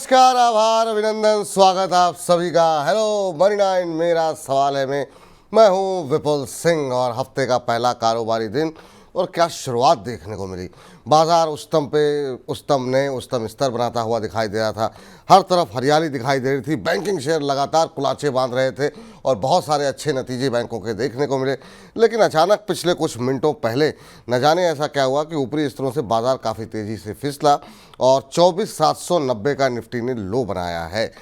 नमस्कार, आभार, अभिनंदन, स्वागत आप सभी का। हेलो मनी नाइन, मेरा सवाल है मैं हूं विपुल सिंह और हफ्ते का पहला कारोबारी दिन और क्या शुरुआत देखने को मिली। बाजार उच्चतम स्तर बनाता हुआ दिखाई दे रहा था। हर तरफ हरियाली दिखाई दे रही थी। बैंकिंग शेयर लगातार कुलाचे बांध रहे थे और बहुत सारे अच्छे नतीजे बैंकों के देखने को मिले। लेकिन अचानक पिछले कुछ मिनटों पहले न जाने ऐसा क्या हुआ कि ऊपरी स्तरों से बाजार काफ़ी तेज़ी से फिसला और 24,790 का निफ्टी ने लो बनाया है।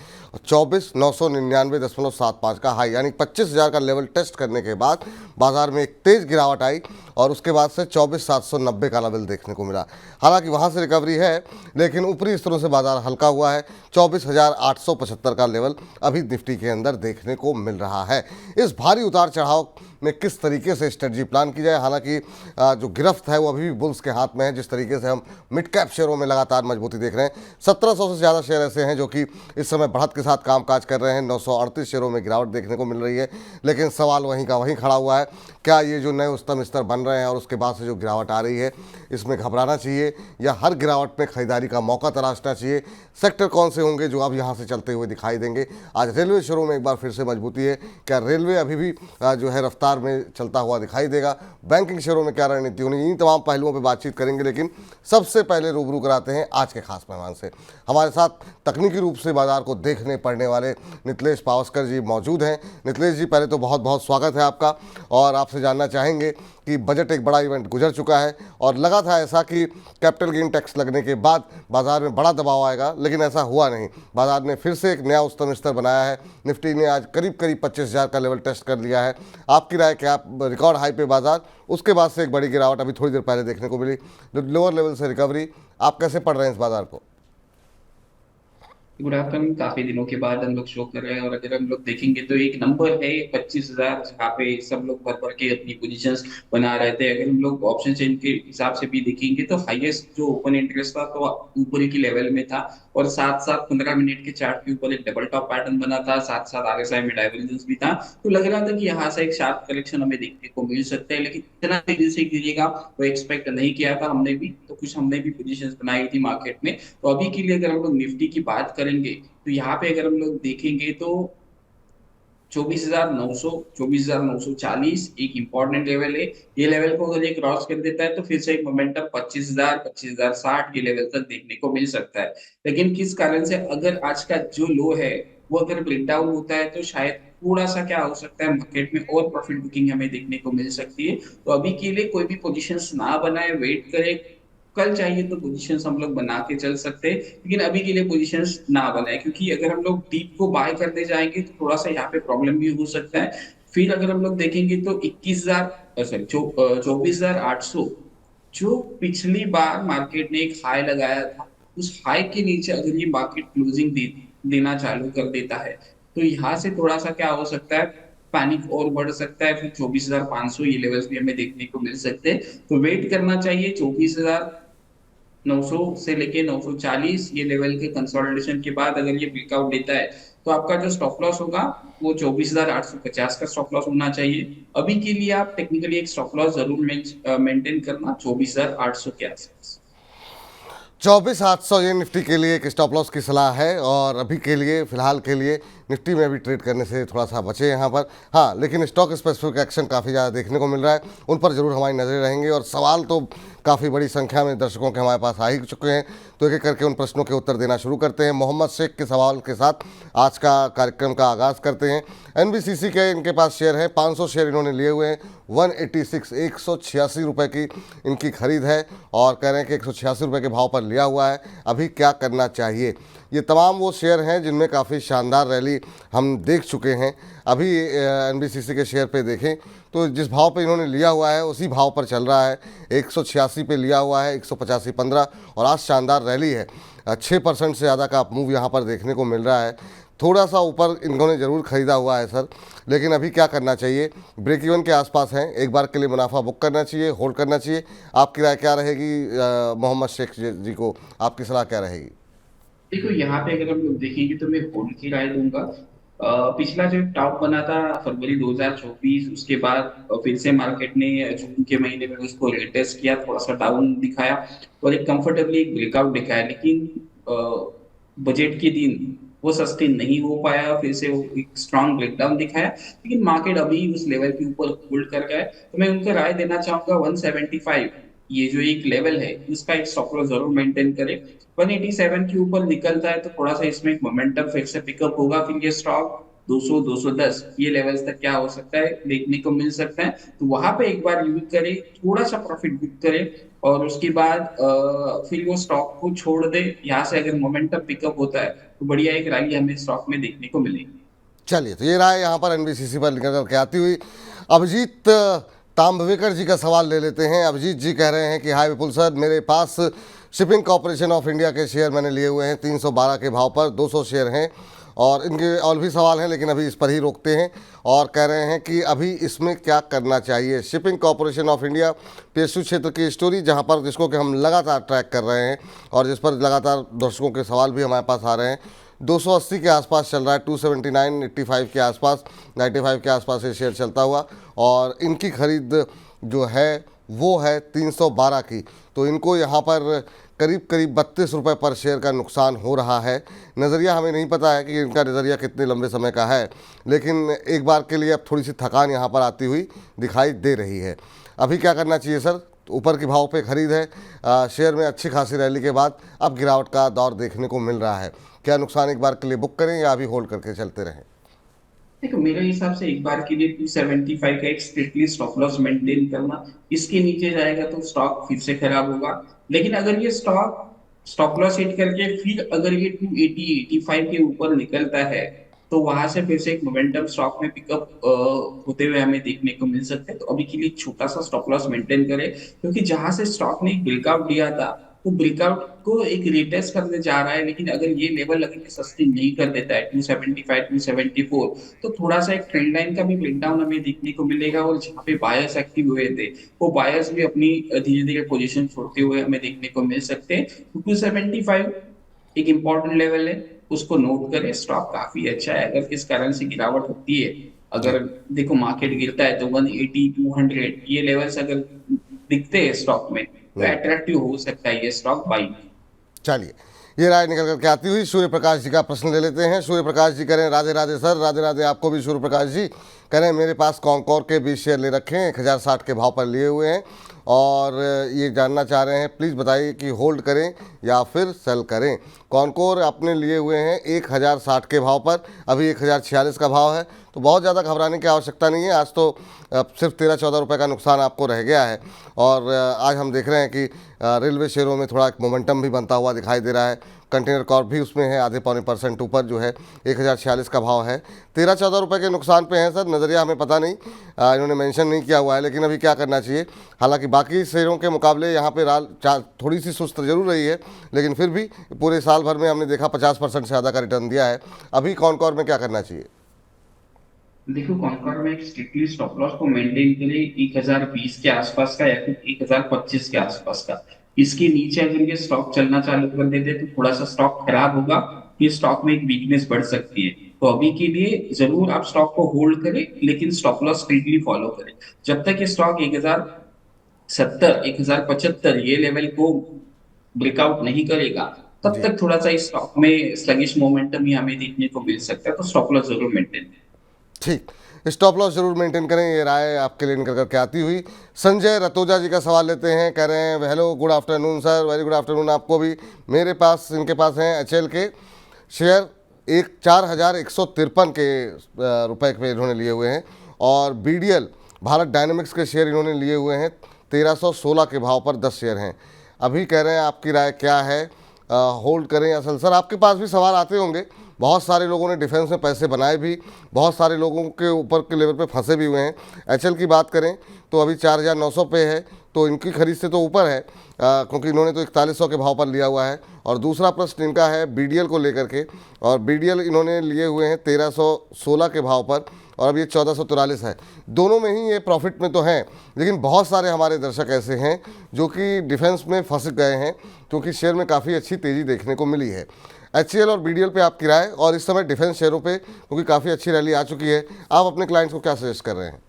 24,999.75 का हाई यानी 25,000 का लेवल टेस्ट करने के बाद बाजार में एक तेज गिरावट आई और उसके बाद से 24,790 का लेवल देखने को मिला। हालांकि वहां से रिकवरी है, लेकिन ऊपरी स्तरों से बाजार हल्का हुआ है। 24,875 का लेवल अभी निफ्टी के अंदर देखने को मिल रहा है। इस भारी उतार चढ़ाव में किस तरीके से स्ट्रेटजी प्लान की जाए, हालांकि जो गिरफ्त है वो अभी भी बुल्स के हाथ में है। जिस तरीके से हम मिड कैप शेयरों में लगातार मजबूती देख रहे हैं, 1700 से ज़्यादा शेयर ऐसे हैं जो कि इस समय बढ़त के साथ कामकाज कर रहे हैं। 938 शेयरों में गिरावट देखने को मिल रही है। लेकिन सवाल वहीं का वहीं खड़ा हुआ है, क्या ये जो नए उच्चतम स्तर बन रहे हैं और उसके बाद से जो गिरावट आ रही है, इसमें घबराना चाहिए या हर गिरावट में खरीदारी का मौका तलाशना चाहिए? सेक्टर कौन से होंगे जो अब यहाँ से चलते हुए दिखाई देंगे? आज रेलवे शेयरों में एक बार फिर से मजबूती है। क्या रेलवे अभी भी जो है रफ्तार में चलता हुआ दिखाई देगा? बैंकिंग शेयरों में क्या रणनीति होनी? इन तमाम पहलुओं पर बातचीत करेंगे। लेकिन सबसे पहले रूबरू कराते हैं आज के खास मेहमान से। हमारे साथ तकनीकी रूप से बाजार को देखने पड़ने वाले नितलेश पावस्कर जी मौजूद हैं। नितलेश जी, पहले तो बहुत बहुत स्वागत है आपका और आपसे जानना चाहेंगे कि बजट एक बड़ा इवेंट गुजर चुका है और लगा था ऐसा कि कैपिटल गेन टैक्स लगने के बाद बाजार में बड़ा दबाव आएगा, लेकिन ऐसा हुआ नहीं। बाजार ने फिर से एक नया उच्चतम स्तर बनाया है। निफ्टी ने आज करीब 25,000 का लेवल टेस्ट कर लिया है। आपकी राय क्या? रिकॉर्ड हाई पे बाजार, उसके बाद से एक बड़ी गिरावट अभी थोड़ी देर पहले देखने को मिली, जो लोअर लेवल से रिकवरी, आप कैसे पढ़ रहे हैं इस बाजार को? Good afternoon. काफी दिनों के बाद हम लोग शो कर रहे हैं और अगर हम लोग देखेंगे तो एक नंबर है 25,000, जहाँ पे सब लोग भर भर के अपनी पोजीशंस बना रहे थे। अगर हम लोग ऑप्शन चेन के हिसाब से भी देखेंगे तो हाईएस्ट जो ओपन इंटरेस्ट था तो ऊपर की लेवल में था और साथ साथ 15 मिनट के चार्ट के ऊपर एक डबल टॉप पैटर्न बना था, साथ साथ आरएसआई में डाइवर्जेंस भी था। तो लग रहा था कि यहाँ से एक शार्प कलेक्शन हमें देखने को मिल सकता है, लेकिन इतना तेजी से गिरेगा वो एक्सपेक्ट नहीं किया था हमने भी। तो कुछ हमने भी पोजीशंस बनाई थी मार्केट में। तो अभी के लिए अगर हम लोग निफ्टी की बात करेंगे तो यहाँ पे अगर हम लोग देखेंगे तो 24,900, 24,940 एक इंपॉर्टेंट लेवल है। ये लेवल को अगर ये क्रॉस कर देता है तो फिर से एक मोमेंटम 25,000, 25,060 ये लेवल तक देखने को मिल सकता है। लेकिन किस कारण से अगर आज का जो लो है वो अगर ब्रेक डाउन होता है तो शायद थोड़ा सा क्या हो सकता है, मार्केट में और प्रॉफिट बुकिंग हमें देखने को मिल सकती है। तो अभी के लिए कोई भी पोजीशंस ना बनाए, वेट करें। कल चाहिए तो पोजीशंस हम लोग बना के चल सकते हैं, लेकिन अभी के लिए पोजीशंस ना बनाए, क्योंकि अगर हम लोग डीप को बाय करते जाएंगे तो थोड़ा सा यहाँ पे प्रॉब्लम भी हो सकता है। फिर अगर हम लोग देखेंगे तो 21,000 सॉरी 24,800, जो पिछली बार मार्केट ने एक हाई लगाया था, उस हाई के नीचे अगर ये मार्केट क्लोजिंग देना चालू कर देता है तो यहाँ से थोड़ा सा क्या हो सकता है, पैनिक और बढ़ सकता है। फिर 24,500 ये लेवल्स भी हमें देखने को मिल सकते हैं। तो वेट करना चाहिए 24,900 से लेके 940 ये लेवल के कंसोलिडेशन के बाद अगर ये ब्रेकआउट देता है तो आपका जो स्टॉप लॉस होगा वो 24,850 का स्टॉप लॉस होना चाहिए। अभी के लिए आप टेक्निकली एक स्टॉप लॉस जरूर मेंटेन करना 24,800 के आसपास। 24,800 ये निफ्टी के लिए एक स्टॉप लॉस की सलाह है और अभी के लिए फिलहाल के लिए निफ्टी में भी ट्रेड करने से थोड़ा सा बचे यहाँ पर। हाँ, लेकिन स्टॉक स्पेसिफिक एक्शन काफ़ी ज़्यादा देखने को मिल रहा है, उन पर ज़रूर हमारी नज़रें रहेंगी और सवाल तो काफ़ी बड़ी संख्या में दर्शकों के हमारे पास आ ही चुके हैं। तो एक एक करके उन प्रश्नों के उत्तर देना शुरू करते हैं। मोहम्मद शेख के सवाल के साथ आज का कार्यक्रम का आगाज़ करते हैं। एनबीसीसी के इनके पास शेयर हैं, 500 शेयर इन्होंने लिए हुए हैं। 186 186 रुपये की इनकी खरीद है और कह रहे हैं कि 186 रुपये के भाव पर लिया हुआ है। अभी क्या करना चाहिए? ये तमाम वो शेयर हैं जिनमें काफ़ी शानदार रैली हम देख चुके हैं। अभी एनबीसीसी के शेयर पे देखें तो जिस भाव पे इन्होंने लिया हुआ है उसी भाव पर चल रहा है। 186 पे लिया हुआ है, 185.15 और आज शानदार रैली है। 6% से ज़्यादा का मूव यहाँ पर देखने को मिल रहा है। थोड़ा सा ऊपर इन्होंने ज़रूर ख़रीदा हुआ है सर, लेकिन अभी क्या करना चाहिए? ब्रेक इवन के आसपास हैं, एक बार के लिए मुनाफा बुक करना चाहिए, होल्ड करना चाहिए? आपकी राय क्या रहेगी? मोहम्मद शेख जी को आपकी सलाह क्या रहेगी? देखो यहाँ पे अगर हम लोग देखेंगे तो मैं होल्ड की राय दूंगा। पिछला जो टॉप बना था फरवरी 2024, उसके बाद फिर से मार्केट ने जून के महीने में उसको रिटेस्ट किया, थोड़ा सा डाउन दिखाया और एक कंफर्टेबली एक ब्रेकआउट दिखाया। लेकिन बजट के दिन वो सस्टेन नहीं हो पाया, फिर से वो एक स्ट्रॉन्ग ब्रेकडाउन दिखाया, लेकिन मार्केट अभी उस लेवल के ऊपर होल्ड कर गया है। तो मैं उनको राय देना चाहूंगा 175, ये जो एक लेवल है इसका एक स्टॉप लॉस जरूर मेंटेन करें। 187 के ऊपर निकलता है तो थोड़ा सा इसमें एक मोमेंटम फिर से पिकअप होगा, फिर ये स्टॉक 200 210 ये लेवल्स तक क्या हो सकता है देखने को मिल सकता है। तो वहां पे एक बार यूज करें, थोड़ा सा प्रॉफिट बुक करें, और उसके बाद फिर वो स्टॉक को छोड़ दे। यहाँ से अगर मोमेंटम पिकअप होता है तो बढ़िया एक रैली हमें स्टॉक में देखने को मिलेगी। चलिए, तो ये रहा है यहाँ पर एनबीसीसी पर निकल करके आती हुई अभिजीत ताम्बवेकर जी का सवाल ले लेते हैं। अभिजीत जी कह रहे हैं कि हाय विपुल सर, मेरे पास शिपिंग कॉरपोरेशन ऑफ इंडिया के शेयर मैंने लिए हुए हैं 312 के भाव पर, 200 शेयर हैं, और इनके और भी सवाल हैं लेकिन अभी इस पर ही रोकते हैं। और कह रहे हैं कि अभी इसमें क्या करना चाहिए। Shipping corporation of India PSU क्षेत्र की स्टोरी, जहां पर जिसको कि हम लगातार ट्रैक कर रहे हैं और जिस पर लगातार दर्शकों के सवाल भी हमारे पास आ रहे हैं। 280 के आसपास चल रहा है, 279, 85 के आसपास, 95 के आसपास ये शेयर चलता हुआ, और इनकी खरीद जो है वो है 312 की। तो इनको यहाँ पर करीब करीब 32 रुपये पर शेयर का नुकसान हो रहा है। नज़रिया हमें नहीं पता है कि इनका नज़रिया कितने लंबे समय का है, लेकिन एक बार के लिए अब थोड़ी सी थकान यहाँ पर आती हुई दिखाई दे रही है। अभी क्या करना चाहिए सर? ऊपर के भाव पे खरीद है, शेयर में अच्छी खासी रैली के बाद अब गिरावट का दौर देखने को मिल रहा है। क्या नुकसान एक बार के लिए बुक करें या अभी होल्ड करके चलते रहें? देखो मेरे हिसाब से एक बार के लिए 275 का एक स्ट्रिक्टली स्टॉप लॉस मेंटेन करना, इसके नीचे जाएगा तो स्टॉक फिर से खराब होगा। लेकिन अगर ये स्टॉक स्टॉप लॉस हिट करके फिर अगर ये 280 85 के ऊपर निकलता है तो वहां से फिर से एक मोमेंटम स्टॉक में पिकअप होते हुए हमें देखने को मिल सकते हैं। तो अभी के लिए छोटा सा स्टॉप लॉस मेंटेन करें, क्योंकि जहां से स्टॉक ने एक ब्रेकआउट दिया था वो ब्रेकआउट को एक रिटेस्ट करने जा रहा है। लेकिन अगर ये लेवल अगर ये सस्टेन नहीं कर देता है 275 274, तो थोड़ा सा एक ट्रेंड लाइन का भी ब्रेकडाउन हमें देखने को मिलेगा, और जहाँ पे बायर्स एक्टिव हुए थे वो बायर्स भी अपनी धीरे धीरे पोजीशन छोड़ते हुए हमें देखने को मिल सकते हैं। 275 एक इंपॉर्टेंट लेवल है, उसको नोट करें। स्टॉक काफी अच्छा है, अगर किस कारण से गिरावट होती है, जी, अगर देखो मार्केट गिरता है तो 180 200 ये लेवल्स अगर दिखते हैं स्टॉक में तो अट्रैक्टिव हो सकता है ये स्टॉक बाइंग। चलिए, ये राय निकल करके आती हुई सूर्य प्रकाश जी का प्रश्न ले लेते हैं। सूर्य प्रकाश जी करें राधे राधे सर। राधे राधे आपको भी सूर्य प्रकाश जी। करें मेरे पास कॉन्कोर के 20 शेयर ले रखे हैं, 1060 के भाव पर लिए हुए हैं, और ये जानना चाह रहे हैं प्लीज़ बताइए कि होल्ड करें या फिर सेल करें। कॉन्कोर आपने लिए हुए हैं 1060 के भाव पर, अभी 1046 का भाव है, तो बहुत ज़्यादा घबराने की आवश्यकता नहीं है। आज तो सिर्फ 13-14 रुपये का नुकसान आपको रह गया है, और आज हम देख रहे हैं कि रेलवे शेयरों में थोड़ा एक मोमेंटम भी बनता हुआ दिखाई दे रहा है। कंटेनर कॉर्प भी उसमें है, आधे पौने % ऊपर जो है 1046 का भाव है। 13-14 रुपये के नुकसान पे हैं सर, नज़रिया हमें पता नहीं, इन्होंने मेंशन नहीं किया हुआ है, लेकिन अभी क्या करना चाहिए? हालांकि बाकी शेयरों के मुकाबले यहाँ पे थोड़ी सी सुस्त जरूर रही है, लेकिन फिर भी पूरे साल भर में हमने देखा 50% से ज़्यादा का रिटर्न दिया है। अभी कॉनकॉर में क्या करना चाहिए? देखो कॉन्कॉर्ड में एक स्ट्रिक्टली स्टॉप लॉस को मेंटेन करें 1020 के आसपास का या फिर 1025 के आसपास का। इसके नीचे अगर ये स्टॉक चलना चालू कर देते तो थोड़ा सा स्टॉक खराब होगा, ये स्टॉक में एक वीकनेस बढ़ सकती है। तो अभी के लिए जरूर आप स्टॉक को होल्ड करें, लेकिन स्टॉप लॉस स्ट्रिक्टली फॉलो करें। जब तक ये स्टॉक 1070 1075 ये लेवल को ब्रेकआउट नहीं करेगा तब जी, तक थोड़ा सा इस स्टॉक में स्लगिश मोमेंटम ही हमें देखने को मिल सकता है। तो स्टॉप लॉस जरूर मेंटेन। ठीक, स्टॉप लॉस जरूर मेंटेन करें, ये राय आपके लिए निकल करके आती हुई। संजय रतोजा जी का सवाल लेते हैं। कह रहे हैं hello good afternoon sir, very good afternoon आपको भी। मेरे पास इनके पास हैं एचएल के शेयर, 4153 के रुपए पे इन्होंने लिए हुए हैं, और बीडीएल भारत डायनेमिक्स के शेयर इन्होंने लिए हुए हैं 1316 के भाव पर 10 शेयर हैं। अभी कह रहे हैं आपकी राय क्या है, होल्ड करें या सेल? सर आपके पास भी सवाल आते होंगे, बहुत सारे लोगों ने डिफेंस में पैसे बनाए भी, बहुत सारे लोगों के ऊपर के लेवल पे फंसे भी हुए हैं। एचएल की बात करें तो अभी 4900 पे है, तो इनकी खरीद से तो ऊपर है, क्योंकि इन्होंने तो 4100 के भाव पर लिया हुआ है। और दूसरा प्रश्न इनका है बीडीएल को लेकर के, और बीडीएल इन्होंने लिए हुए हैं 1316 के भाव पर, और अब ये 1443 है। दोनों में ही ये प्रॉफिट में तो हैं, लेकिन बहुत सारे हमारे दर्शक ऐसे हैं जो कि डिफेंस में फंस गए हैं, क्योंकि शेयर में काफ़ी अच्छी तेज़ी देखने को मिली है। एचसीएल और बीडीएल पे आपकी राय, और इस समय डिफेंस शेयरों पे क्योंकि काफ़ी अच्छी रैली आ चुकी है, आप अपने क्लाइंट्स को क्या सजेस्ट कर रहे हैं?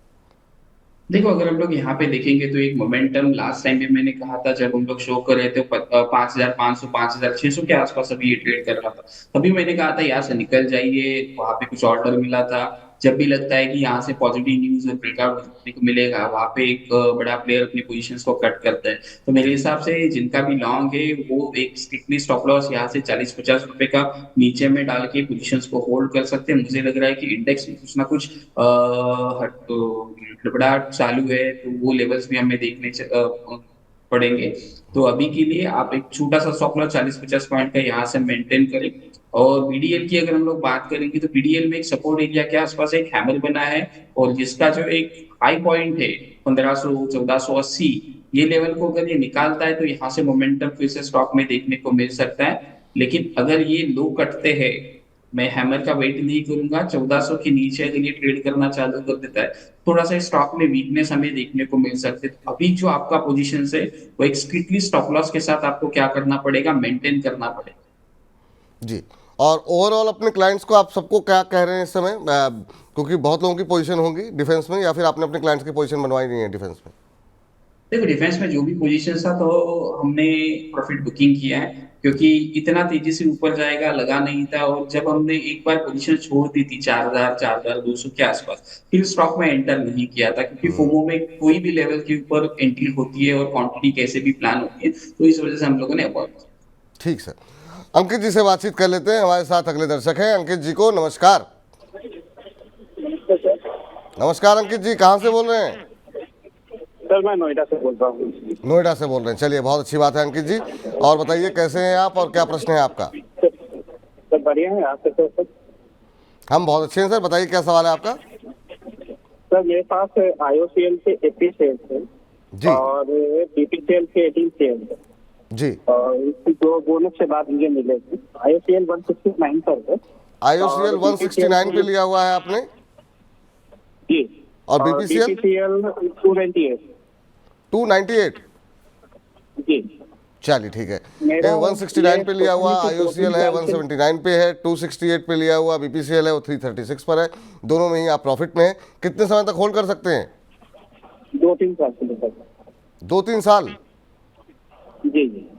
देखो, अगर हम लोग यहाँ पे देखेंगे तो एक मोमेंटम लास्ट टाइम भी मैंने कहा था, जब हम लोग शो कर रहे थे 5,500 5,600 के आसपास अभी ये ट्रेड कर रहा था। तभी मैंने कहा था यहाँ से निकल जाइए, वहां पे कुछ ऑर्डर मिला था। जब भी लगता है कि यहाँ से पॉजिटिव न्यूज और ब्रेकआउट देखने को मिलेगा, वहां पे एक बड़ा प्लेयर अपनी पोजीशंस को कट करता है। तो मेरे जी हिसाब से जिनका भी लॉन्ग है, वो एक स्ट्रिक्टली स्टॉप लॉस यहाँ से 40-50 रुपए का नीचे में डाल के पोजीशंस को होल्ड कर सकते हैं। मुझे लग रहा है कि इंडेक्स में कुछ ना कुछ गड़बड़ाहट चालू है, तो वो लेवल्स भी हमें पड़ेंगे। तो अभी के लिए आप एक छोटा सा स्टॉप लॉस 40-50 पॉइंट का यहाँ से मेंटेन करें। और बीडीएल की अगर हम लोग बात करेंगे, तो बीडीएल में एक सपोर्ट एरिया के आसपास एक हैमर बना है, और जिसका जो एक हाई पॉइंट है 1500 1480, ये लेवल को अगर ये निकालता है तो यहाँ से मोमेंटम फिर से स्टॉक में देखने को मिल सकता है। लेकिन अगर ये लो कटते हैं, मैं हैमर का वेट नहीं करूंगा। 1400 के नीचे अगर ये ट्रेड करना चालू कर देता है, थोड़ा सा स्टॉक में वीकनेस हमें देखने को मिल सकती है। तो अभी जो आपका पोजीशन है, वो एक स्ट्रिक्टली स्टॉप लॉस के साथ आपको क्या करना पड़ेगा, मेंटेन करना पड़ेगा। जी। और ओवरऑल अपने क्लाइंट्स को आप सबको क्या कह रहे हैं इस समय, क्योंकि बहुत लोगों की पोजीशन होगी डिफेंस में, या फिर आपने अपने क्लाइंट्स की पोजीशन बनवाई नहीं है डिफेंस में? देखो, डिफेंस में जो भी पोजीशन था, तो हमने प्रॉफिट बुकिंग किया है, क्योंकि इतना तेजी से ऊपर जाएगा लगा नहीं था। और जब हमने एक बार पोजीशन छोड़ दी थी 4,000 4,200 के आसपास, फिर स्टॉक में एंटर नहीं किया था, क्योंकि फोमो में कोई भी लेवल के ऊपर एंट्री होती है और क्वांटिटी कैसे भी प्लान होती है, तो इस वजह से हम लोगों ने अवॉइड किया। ठीक सर। अंकित जी से बातचीत कर लेते हैं, हमारे साथ अगले दर्शक हैं। अंकित जी को नमस्कार। नमस्कार अंकित जी, कहाँ से बोल रहे हैं? सर मैं नोएडा से बोल रहा हूँ। नोएडा से बोल रहे हैं, चलिए बहुत अच्छी बात है अंकित जी। और बताइए कैसे हैं आप और क्या प्रश्न है आपका? सर बढ़िया है, आप कैसे हो सर? हम बहुत अच्छे हैं सर, बताइए क्या सवाल है आपका? सर मेरे पास आईओसीएल के 80 शेयर है जी और बीपीसीएल के 18 शेयर है, जी। और इसकी दो बोनस के बाद मुझे मिलेगी। आईओसीएल 169 पर है आईओसीएल और बीपीसीएल 169 पे लिया हुआ है आपने, जी, और और बीपीसीएल बीपीसीएल 298 298। जी। चलिए ठीक है, मेरा ये 169 पे लिया हुआ टोटली आईओसीएल है, 179 पे है, 268 पे लिया हुआ बीपीसीएल है, वो 336 पर है। दोनों में ही आप प्रॉफिट में हैं। कितने समय तक होल्ड कर सकते हैं? 2-3 साल के लिए सर। 2-3 साल? जी जी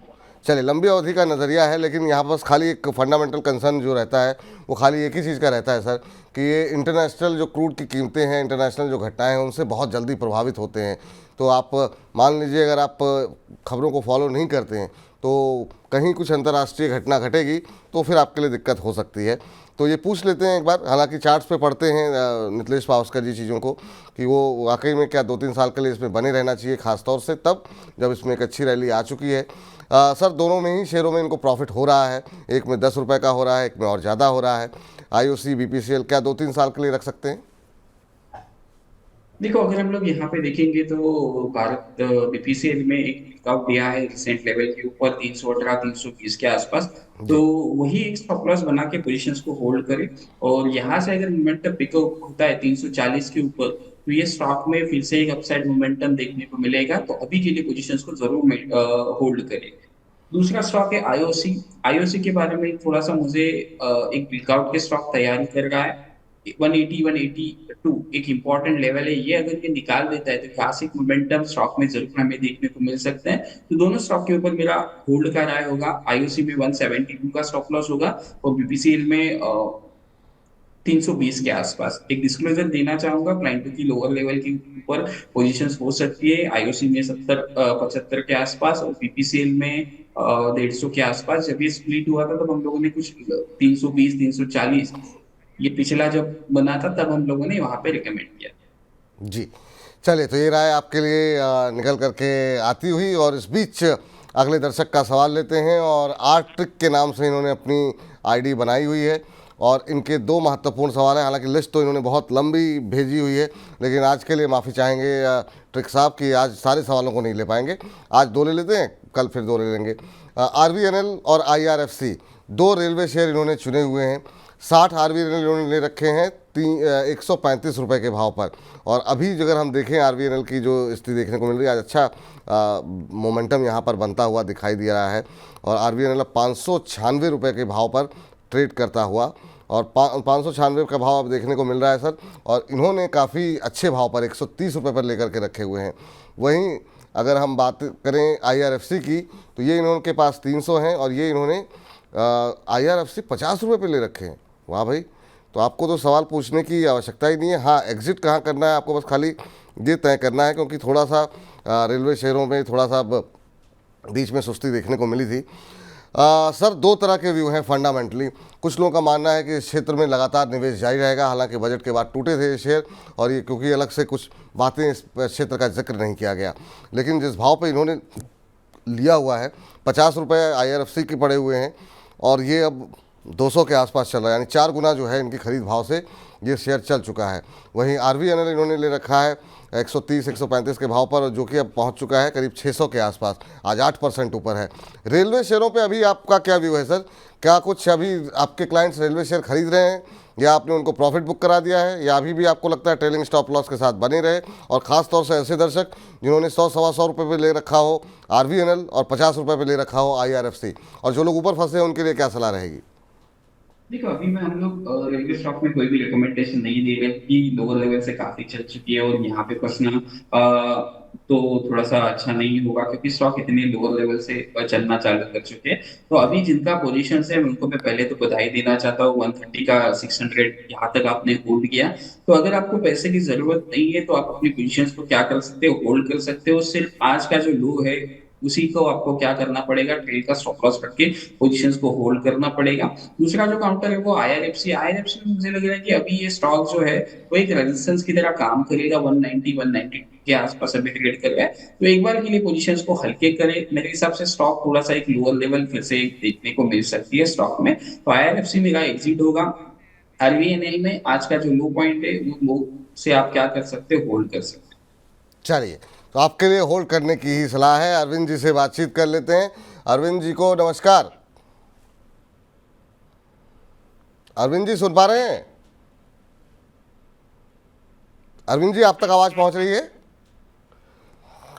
चलिए, लंबी अवधि का नज़रिया है, लेकिन यहाँ बस खाली एक फंडामेंटल कंसर्न जो रहता है वो खाली एक ही चीज़ का रहता है सर, कि ये इंटरनेशनल जो क्रूड की कीमतें हैं, इंटरनेशनल जो घटनाएं हैं, उनसे बहुत जल्दी प्रभावित होते हैं। तो आप मान लीजिए, अगर आप खबरों को फॉलो नहीं करते हैं तो कहीं कुछ अंतर्राष्ट्रीय घटना घटेगी तो फिर आपके लिए दिक्कत हो सकती है। तो ये पूछ लेते हैं एक बार, हालांकि चार्ट्स पे पढ़ते हैं नितलेश पावस्कर जी चीज़ों को, कि वो वाकई में क्या 2-3 साल के लिए इसमें बने रहना चाहिए, खासतौर से तब जब इसमें एक अच्छी रैली आ चुकी है। सर दोनों में ही शेयरों में इनको प्रॉफिट हो रहा है, एक में 10 रुपये का हो रहा है, एक में और ज़्यादा हो रहा है। आईओसी बीपीसीएल क्या 2-3 साल के लिए रख सकते हैं? देखो, अगर हम लोग यहाँ पे देखेंगे, तो भारत बीपीसीएल में एक ब्रेकआउट दिया है रिसेंट लेवल के ऊपर 318 320 के आसपास। तो जी वही एक स्टॉप लॉस बना के पोजीशंस को होल्ड करे, और यहाँ से अगर मोमेंटम पिकअप होता है 340 के ऊपर, तो ये स्टॉक में फिर से एक अपसाइड मोमेंटम देखने को मिलेगा। तो अभी के लिए पोजीशंस को जरूर होल्ड करें। दूसरा स्टॉक है आईओसी। आईओसी के बारे में थोड़ा सा मुझे एक ब्रेकआउट के स्टॉक तैयारी कर रहा है। 180 182 एक इंपॉर्टेंट लेवल है, ये अगर ये निकाल देता है तो क्लासिक मोमेंटम स्टॉक में जरूर हमें देखने को मिल सकते हैं। तो दोनों स्टॉक के ऊपर मेरा होल्ड का राय होगा। आईओसी में 172 का स्टॉप लॉस होगा, और बीपीसीएल में 320 के आसपास। एक डिस्क्लोजर देना चाहूंगा क्लाइंटों की, लोअर लेवल के ऊपर पोजीशंस हो सकती है आईओसी में 70 75 के आसपास, और बीपीसीएल में 150 के आसपास। जब ये स्प्लिट हुआ था, तब हम लोगों ने कुछ 320 340, ये पिछला जब बना था, तब हम लोगों ने वहां पे रिकमेंड किया। जी। चलिए, तो ये राय आपके लिए निकल करके आती हुई, और इस बीच अगले दर्शक का सवाल लेते हैं। और आर्ट ट्रिक के नाम से इन्होंने अपनी आईडी बनाई हुई है, और इनके दो महत्वपूर्ण सवाल हैं। हालांकि लिस्ट तो इन्होंने बहुत लंबी भेजी हुई है, लेकिन आज के लिए माफ़ी चाहेंगे ट्रिक साहब कि आज सारे सवालों को नहीं ले पाएंगे। आज दो ले लेते हैं, कल फिर दो ले लेंगे। आरवीएनएल और आईआरएफसी दो रेलवे शेयर इन्होंने चुने हुए हैं। 60 आरवीएनएल इन्होंने ले रखे हैं 135 रुपये के भाव पर। और अभी अगर हम देखें आरवीएनएल की जो स्थिति देखने को मिल रही है, आज अच्छा मोमेंटम यहाँ पर बनता हुआ दिखाई दे रहा है, और आरवीएनएल 596 रुपये के भाव पर ट्रेड करता हुआ और 596 का भाव अब देखने को मिल रहा है सर। और इन्होंने काफ़ी अच्छे भाव पर 130 रुपये पर लेकर के रखे हुए हैं। वहीं अगर हम बात करें IRFC की, तो ये इन्होंने पास 300 हैं और ये इन्होंने IRFC 50 रुपये पर ले रखे हैं। वाह भाई, तो आपको तो सवाल पूछने की आवश्यकता ही नहीं है। हाँ, एग्जिट कहाँ करना है आपको बस खाली ये तय करना है, क्योंकि थोड़ा सा रेलवे शेयरों में थोड़ा सा बीच में सुस्ती देखने को मिली थी। सर, दो तरह के व्यू हैं फंडामेंटली। कुछ लोगों का मानना है कि इस क्षेत्र में लगातार निवेश जारी रहेगा, हालांकि बजट के बाद टूटे थे ये शेयर, और ये क्योंकि अलग से कुछ बातें इस क्षेत्र का जिक्र नहीं किया गया। लेकिन जिस भाव पे इन्होंने लिया हुआ है, 50 रुपये IRFC के पड़े हुए हैं और ये अब 200 के आसपास चल रहा है, यानी 4 गुना जो है इनकी खरीद भाव से ये शेयर चल चुका है। वहीं RVNL इन्होंने ले रखा है 130-135 के भाव पर, जो कि अब पहुंच चुका है करीब 600 के आसपास, आज 8% ऊपर है। रेलवे शेयरों पे अभी आपका क्या व्यू है सर? क्या कुछ अभी आपके क्लाइंट्स रेलवे शेयर खरीद रहे हैं, या आपने उनको प्रॉफिट बुक करा दिया है, या अभी भी आपको लगता है ट्रेलिंग स्टॉप लॉस के साथ बने रहे? और ख़ास तौर से ऐसे दर्शक जिन्होंने 100-125 रुपये पे ले रखा हो RVNL और 50 रुपये पे ले रखा हो IRFC, और जो लोग ऊपर फंसे हैं उनके लिए क्या सलाह रहेगी? देखो, अभी में हम लोग रेलवे स्टॉक में कोई भी रिकमेंडेशन नहीं दे रहे कि लोअर लेवल से काफी चल चुकी है और यहाँ पे फंसना तो थोड़ा सा अच्छा नहीं होगा, क्योंकि स्टॉक इतने लोअर लेवल से चलना चालू कर चुके हैं। तो अभी जिनका पोजीशन है उनको मैं पहले तो बधाई देना चाहता हूँ। 130 का 600 यहाँ तक आपने होल्ड किया। तो अगर आपको पैसे की जरूरत नहीं है तो आप अपनी पोजीशंस को क्या कर सकते हो, होल्ड कर सकते हो। सिर्फ आज का जो लो है उसी को आपको क्या करना पड़ेगा, ट्रेल का स्टॉप लॉस रख के पोजीशंस को होल्ड करना पड़ेगा। दूसरा जो काउंटर है वो IRFC में मुझे लग रहा है कि अभी ये स्टॉक जो है वो एक रेजिस्टेंस की तरह काम करेगा। 190-192 के आसपास अभी ट्रेड कर रहा है, तो एक बार के लिए पोजीशंस को हल्के करें। मेरे हिसाब से स्टॉक थोड़ा सा एक लोअर लेवल फिर से देखने को मिल सकती है स्टॉक में। तो IRFC मेरा एग्जिट होगा। RVNL में आज का जो लो पॉइंट है वो लो से आप क्या कर सकते हो, होल्ड कर सकते हो। चलिए, तो आपके लिए होल्ड करने की ही सलाह है। अरविंद जी से बातचीत कर लेते हैं। अरविंद जी को नमस्कार। अरविंद जी सुन पा रहे हैं? अरविंद जी, आप तक आवाज़ पहुंच रही है?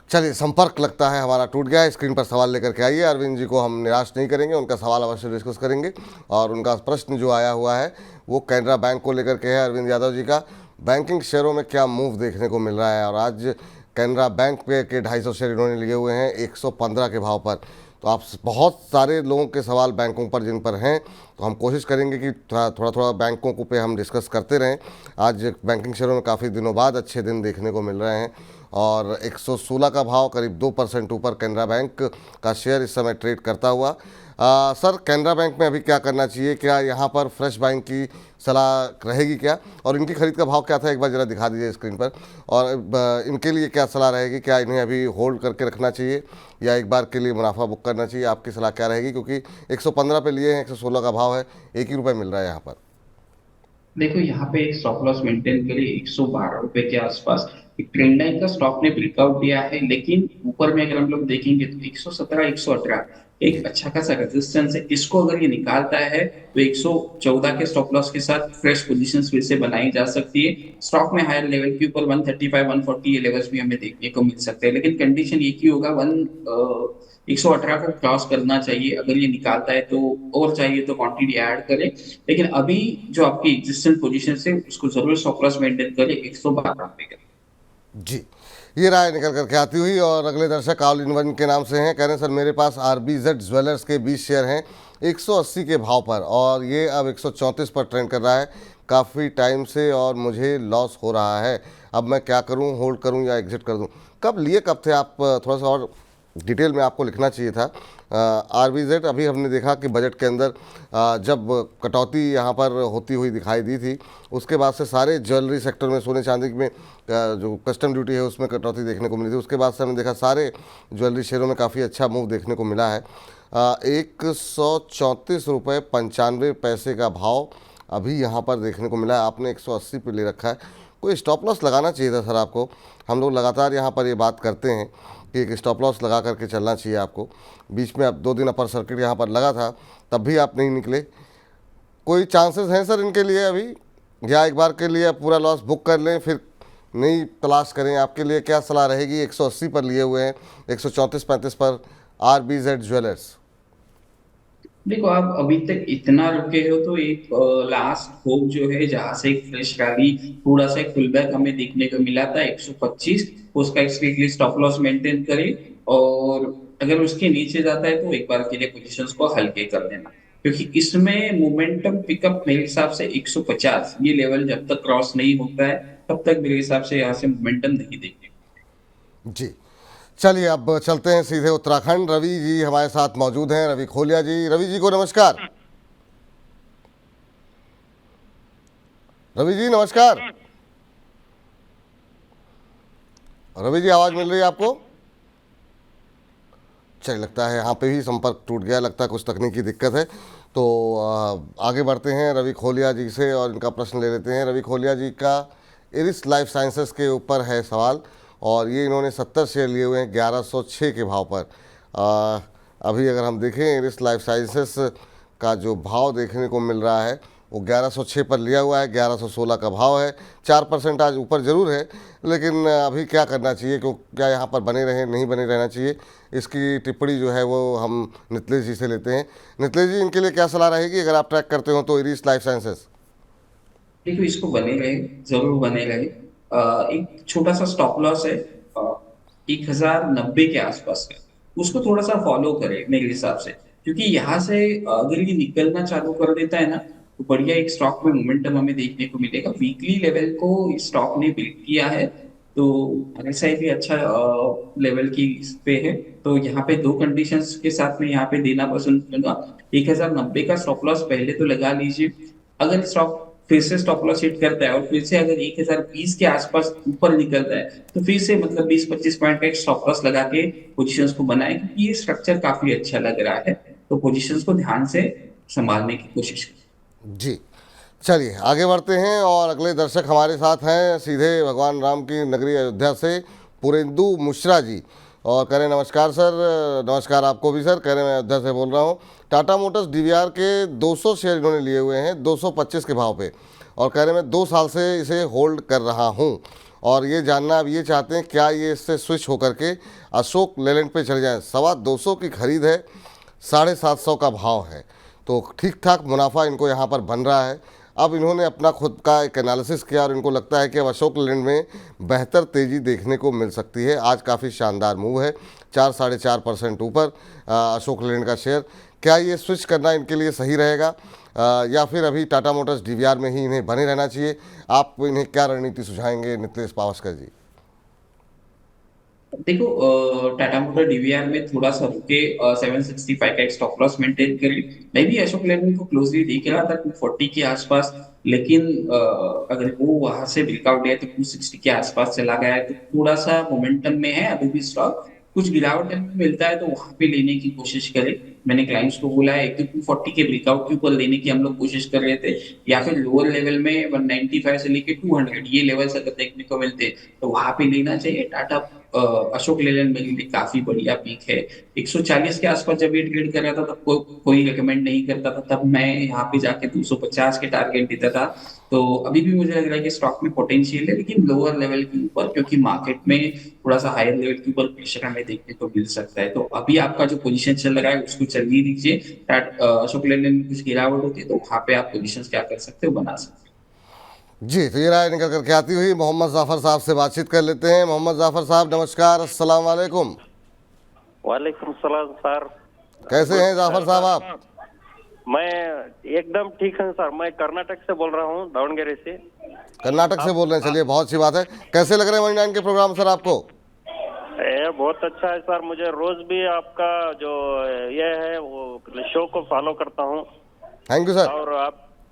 चलिए, संपर्क लगता है हमारा टूट गया है। स्क्रीन पर सवाल लेकर के आइए। अरविंद जी को हम निराश नहीं करेंगे, उनका सवाल अवश्य डिस्कस करेंगे। और उनका प्रश्न जो आया हुआ है वो कैनरा बैंक को लेकर के है। अरविंद यादव जी का बैंकिंग शेयरों में क्या मूव देखने को मिल रहा है, और आज कैनरा बैंक पे के 250 शेयर इन्होंने लिए हुए हैं 115 के भाव पर। तो आप बहुत सारे लोगों के सवाल बैंकों पर जिन पर हैं, तो हम कोशिश करेंगे कि थोड़ा बैंकों को पे हम डिस्कस करते रहें। आज बैंकिंग शेयरों में काफ़ी दिनों बाद अच्छे दिन देखने को मिल रहे हैं और 116 का भाव करीब 2% ऊपर कैनरा बैंक का शेयर इस समय ट्रेड करता हुआ। सर, कैनरा बैंक में अभी क्या करना चाहिए? क्या यहाँ पर फ्रेश बाइंग की सलाह रहेगी क्या, और इनकी खरीद का भाव क्या था एक बार ज़रा दिखा दीजिए स्क्रीन पर। और इनके लिए क्या सलाह रहेगी? क्या इन्हें अभी होल्ड करके रखना चाहिए या एक बार के लिए मुनाफा बुक करना चाहिए? आपकी सलाह क्या रहेगी, क्योंकि 115 पे लिए हैं, 116 का भाव है, एक ही रुपये मिल रहा है यहाँ पर। देखो, यहाँ पे एक स्टॉप लॉस मेंटेन के लिए 112 रुपए के आसपास एक ट्रेंड लाइन का स्टॉक ने ब्रेकआउट दिया है, लेकिन ऊपर में अगर हम लोग देखेंगे तो 117 118 एक अच्छा खासा रेजिस्टेंस है। इसको अगर ये निकालता है तो 114 के स्टॉप लॉस के साथ फ्रेश पोजीशंस फिर से बनाई जा सकती है। स्टॉक में हायर लेवल के ऊपर 135 140 ये लेवल्स भी हमें देखने को मिल सकते हैं, लेकिन कंडीशन एक ही होगा, 118 को क्रॉस करना चाहिए। अगर ये निकालता है तो, और चाहिए तो क्वांटिटी ऐड करें, लेकिन अभी जो आपकी एग्जिस्टेंट पोजीशन है उसको जरूर स्टॉप लॉस मेंटेन करें 112 पे। जी, ये राय निकल करके आती हुई। और अगले दर्शक ऑल इन वन के नाम से हैं, कह रहे हैं सर मेरे पास RBZ ज्वेलर्स के 20 शेयर हैं 180 के भाव पर, और ये अब 134 पर ट्रेंड कर रहा है काफ़ी टाइम से, और मुझे लॉस हो रहा है। अब मैं क्या करूं, होल्ड करूं या एग्जिट कर दूं? कब लिए, कब थे आप? थोड़ा सा और डिटेल में आपको लिखना चाहिए था। RBZ अभी हमने देखा कि बजट के अंदर जब कटौती यहाँ पर होती हुई दिखाई दी थी, उसके बाद से सारे ज्वेलरी सेक्टर में, सोने चांदी में जो कस्टम ड्यूटी है उसमें कटौती देखने को मिली थी। उसके बाद से हमने देखा सारे ज्वेलरी शेयरों में काफ़ी अच्छा मूव देखने को मिला है। 134 रुपये 95 पैसे का भाव अभी यहाँ पर देखने को मिला है। आपने 180 पे ले रखा है, कोई स्टॉप लॉस लगाना चाहिए था सर आपको। हम लोग लगातार यहाँ पर ये बात करते हैं कि एक स्टॉप लॉस लगा करके चलना चाहिए आपको। बीच में अब 2 दिन अपर सर्किट यहाँ पर लगा था, तब भी आप नहीं निकले। कोई चांसेस हैं सर इनके लिए अभी, या एक बार के लिए पूरा लॉस बुक कर लें फिर नई तलाश करें? आपके लिए क्या सलाह रहेगी? 180 पर लिए हुए हैं, 134-35 पर RBZ ज्वेलर्स। देखो आप अभी तक इतना रुके हो तो एक लास्ट होप जो है जहां से एक फ्रेश रैली थोड़ा सा एक पुल बैक हमें देखने को मिला था 125, उसका एक स्ट्रिक्टली स्टॉप लॉस मेंटेन करे और अगर उसके नीचे जाता है तो एक बार के लिए पोजीशंस को हल्के कर देना, क्योंकि इसमें मोमेंटम पिकअप मेरे हिसाब से 150 ये लेवल जब तक क्रॉस नहीं होता है तब तक मेरे हिसाब से यहाँ से मोमेंटम नहीं देखने जी। चलिए अब चलते हैं सीधे उत्तराखंड। रवि जी हमारे साथ मौजूद हैं, रवि खोलिया जी। रवि जी को नमस्कार। रवि जी नमस्कार। रवि जी आवाज़ मिल रही है आपको? चलिए लगता है यहाँ पे भी संपर्क टूट गया, लगता है कुछ तकनीकी दिक्कत है। तो आगे बढ़ते हैं रवि खोलिया जी से और इनका प्रश्न ले लेते हैं। रवि खोलिया जी का इरिस लाइफ साइंसेस के ऊपर है सवाल और ये इन्होंने 70 शेयर लिए हुए हैं 1106 के भाव पर। अभी अगर हम देखें इरिस लाइफ साइंसेस का जो भाव देखने को मिल रहा है वो 1106 पर लिया हुआ है, 1116 का भाव है। 4% आज ऊपर ज़रूर है, लेकिन अभी क्या करना चाहिए, क्यों क्या यहाँ पर बने रहें, नहीं बने रहना चाहिए, इसकी टिप्पणी जो है वो हम नितलेश जी से लेते हैं। नितलेश जी इनके लिए क्या सलाह रहेगी अगर आप ट्रैक करते हो तो इरिस लाइफ साइंसेस? देखो इसको बने रहे, जरूर बने रहे। एक छोटा सा स्टॉप लॉस है 1090 के आसपास का, उसको थोड़ा सा फॉलो करें मेरे हिसाब से, क्योंकि यहाँ से अगर ये निकलना चालू कर देता है ना तो बढ़िया एक स्टॉक में मोमेंटम हमें देखने को मिलेगा। वीकली लेवल को इस स्टॉक ने ब्रेक किया है तो RSI भी अच्छा लेवल की इस पे है। तो यहाँ पे दो कंडीशंस के साथ में यहाँ पे देना पसंद करूंगा। 1090 का स्टॉप लॉस पहले तो लगा लीजिए, अगर स्टॉक फिर से स्टॉप लॉस हिट करता है और फिर से अगर 1020 के आसपास ऊपर निकलता है तो फिर से मतलब 20-25 पॉइंट का एक स्टॉप लॉस लगा के पोजीशंस को बनाए, क्योंकि ये स्ट्रक्चर काफी अच्छा लग रहा है। तो पोजीशंस को ध्यान से संभालने की कोशिश करें। जी। चलिए आगे बढ़ते हैं और अगले दर्शक हमारे साथ हैं सीधे भगवान राम की नगरी अयोध्या से पुरेंदु मिश्रा जी, और कह रहे नमस्कार सर। नमस्कार आपको भी सर। कह रहे मैं अयोध्या से बोल रहा हूँ। टाटा मोटर्स DVR के 200 शेयर इन्होंने लिए हुए हैं 225 के भाव पे, और कह रहे मैं 2 साल से इसे होल्ड कर रहा हूँ और ये जानना अब ये चाहते हैं क्या ये इससे स्विच होकर के अशोक लेलैंड पे चले जाएँ। 225 की खरीद है, 750 का भाव है, तो ठीक ठाक मुनाफा इनको यहाँ पर बन रहा है। अब इन्होंने अपना खुद का एक एनालिसिस किया और इनको लगता है कि अब अशोक लेलैंड में बेहतर तेज़ी देखने को मिल सकती है। आज काफ़ी शानदार मूव है, 4-4.5% ऊपर अशोक लेलैंड का शेयर। क्या ये स्विच करना इनके लिए सही रहेगा या फिर अभी टाटा मोटर्स DVR में ही इन्हें बने रहना चाहिए? आप इन्हें क्या रणनीति सुझाएंगे नितलेश पावस्कर जी? देखो टाटा मोटर DVR में थोड़ा सा रुके, 765 का एक स्टॉप लॉस मेंटेन करें। मैं भी अशोक लेलैंड को क्लोजली देख रहा था 240 के आसपास, लेकिन अगर वो वहां से ब्रेकआउट गया तो 260 के आसपास चला गया है, तो थोड़ा सा मोमेंटम में है अभी भी स्टॉक। कुछ गिरावट में मिलता है तो वहां पे लेने की कोशिश करें। मैंने क्लाइंट्स को बोला है एक तो 240 के ब्रेकआउट के ऊपर लेने की हम लोग कोशिश कर रहे थे, या फिर लोअर लेवल में 195 से लेके 200 ये लेवल्स अगर देखने को मिलते तो वहां पे लेना चाहिए। टाटा अशोक लेलैंड मेरे लिए काफी बढ़िया पीक है। 140 के आसपास जब ये ट्रेड कर रहा था तब कोई रिकमेंड नहीं करता था, तब मैं यहाँ पे जाके 250 के टारगेट देता था। तो अभी भी मुझे लग रहा है कि स्टॉक में पोटेंशियल है, लेकिन लोअर लेवल के ऊपर, क्योंकि मार्केट में थोड़ा सा हायर लेवल के ऊपर प्रेशर हमें देखने को मिल सकता है। तो अभी आपका जो पोजीशन चल रहा है उसको चलने दीजिए। अशोक लेलैंड में कुछ गिरावट होती है तो वहां पे आप पोजीशन क्या कर सकते हो, बना सकते हो। जी, तो ये राय निकल करके आती हुई मोहम्मद जाफ़र साहब से बातचीत कर लेते हैं। मोहम्मद जाफ़र साहब नमस्कार, अस्सलाम वालेकुम। वालेकुम सलाम सर। कैसे हैं जाफ़र साहब आप? मैं एकदम ठीक हूँ सर। मैं कर्नाटक से बोल रहा हूँ, दावणगेरे से। कर्नाटक से बोल रहे हैं, चलिए बहुत अच्छी बात है। कैसे लग रहे हैं मनी 9 के प्रोग्राम सर आपको? बहुत अच्छा है सर। मुझे रोज भी आपका जो ये है वो शो को फॉलो करता हूँ। Thank you sir. और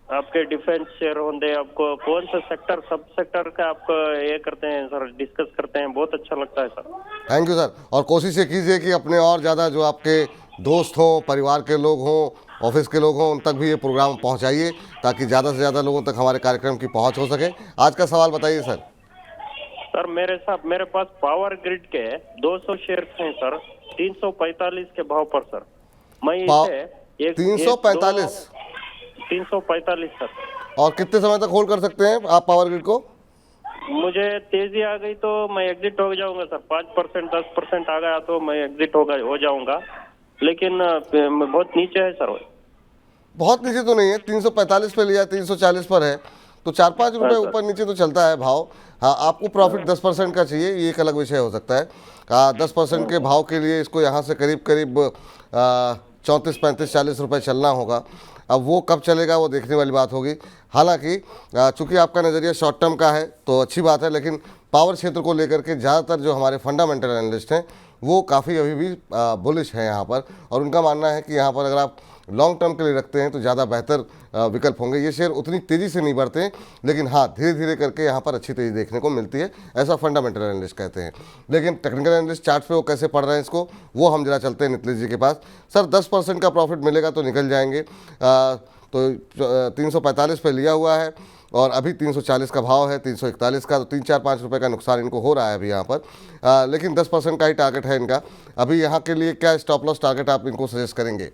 आपके डिफेंस शेयर होंगे, आपको कौन सा सेक्टर सब सेक्टर का आप ये करते हैं सर, डिस्कस करते हैं, बहुत अच्छा लगता है सर। Thank you sir. और कोशिश ये कीजिए कि अपने और ज़्यादा जो आपके दोस्त हों, परिवार के लोग हों, ऑफिस के लोग हों, उन तक भी ये प्रोग्राम पहुंचाइए ताकि ज़्यादा से ज़्यादा लोगों तक हमारे कार्यक्रम की पहुंच हो सके। आज का सवाल बताइए सर। सर मेरे पास पावर ग्रिड के 200 शेयर हैं सर, 345 के भाव पर सर। मैं इसे 345 345 सर। और कितने समय तक होल्ड कर सकते हैं आप पावर ग्रिड को? मुझे तेजी आ गई तो मैं एग्जिट हो जाऊंगा सर। 5% 10% आ गया तो मैं एग्जिट हो जाऊंगा, लेकिन बहुत नीचे है सर। बहुत नीचे तो नहीं है, 345 पे लिया, 340 पर है, तो 4-5 रुपए ऊपर नीचे तो चलता है भाव। हाँ, आपको प्रॉफिट 10% का चाहिए, ये एक अलग विषय हो सकता है। 10% के भाव के लिए इसको यहाँ से करीब करीब 34, 35, 40 रुपये चलना होगा। अब वो कब चलेगा वो देखने वाली बात होगी। हालांकि चूंकि आपका नज़रिया शॉर्ट टर्म का है तो अच्छी बात है, लेकिन पावर क्षेत्र को लेकर के ज़्यादातर जो हमारे फंडामेंटल एनालिस्ट हैं वो काफ़ी अभी भी बुलिश हैं यहाँ पर, और उनका मानना है कि यहाँ पर अगर आप लॉन्ग टर्म के लिए रखते हैं तो ज़्यादा बेहतर विकल्प होंगे। ये शेयर उतनी तेज़ी से नहीं बढ़ते हैं, लेकिन हाँ धीरे धीरे करके यहाँ पर अच्छी तेज़ी देखने को मिलती है, ऐसा फंडामेंटल एनालिस्ट कहते हैं। लेकिन टेक्निकल एनालिस्ट चार्ट पे वो कैसे पढ़ रहे हैं इसको, वो हम जरा चलते हैं नितिश जी के पास। सर 10% का प्रॉफिट मिलेगा तो निकल जाएंगे। तो 345 पे लिया हुआ है और अभी 340 का भाव है, 341 का, तो 3-4-5 रुपये का नुकसान इनको हो रहा है अभी यहाँ पर। लेकिन 10% का ही टारगेट है इनका। अभी यहाँ के लिए क्या स्टॉप लॉस टारगेट आप इनको सजेस्ट करेंगे?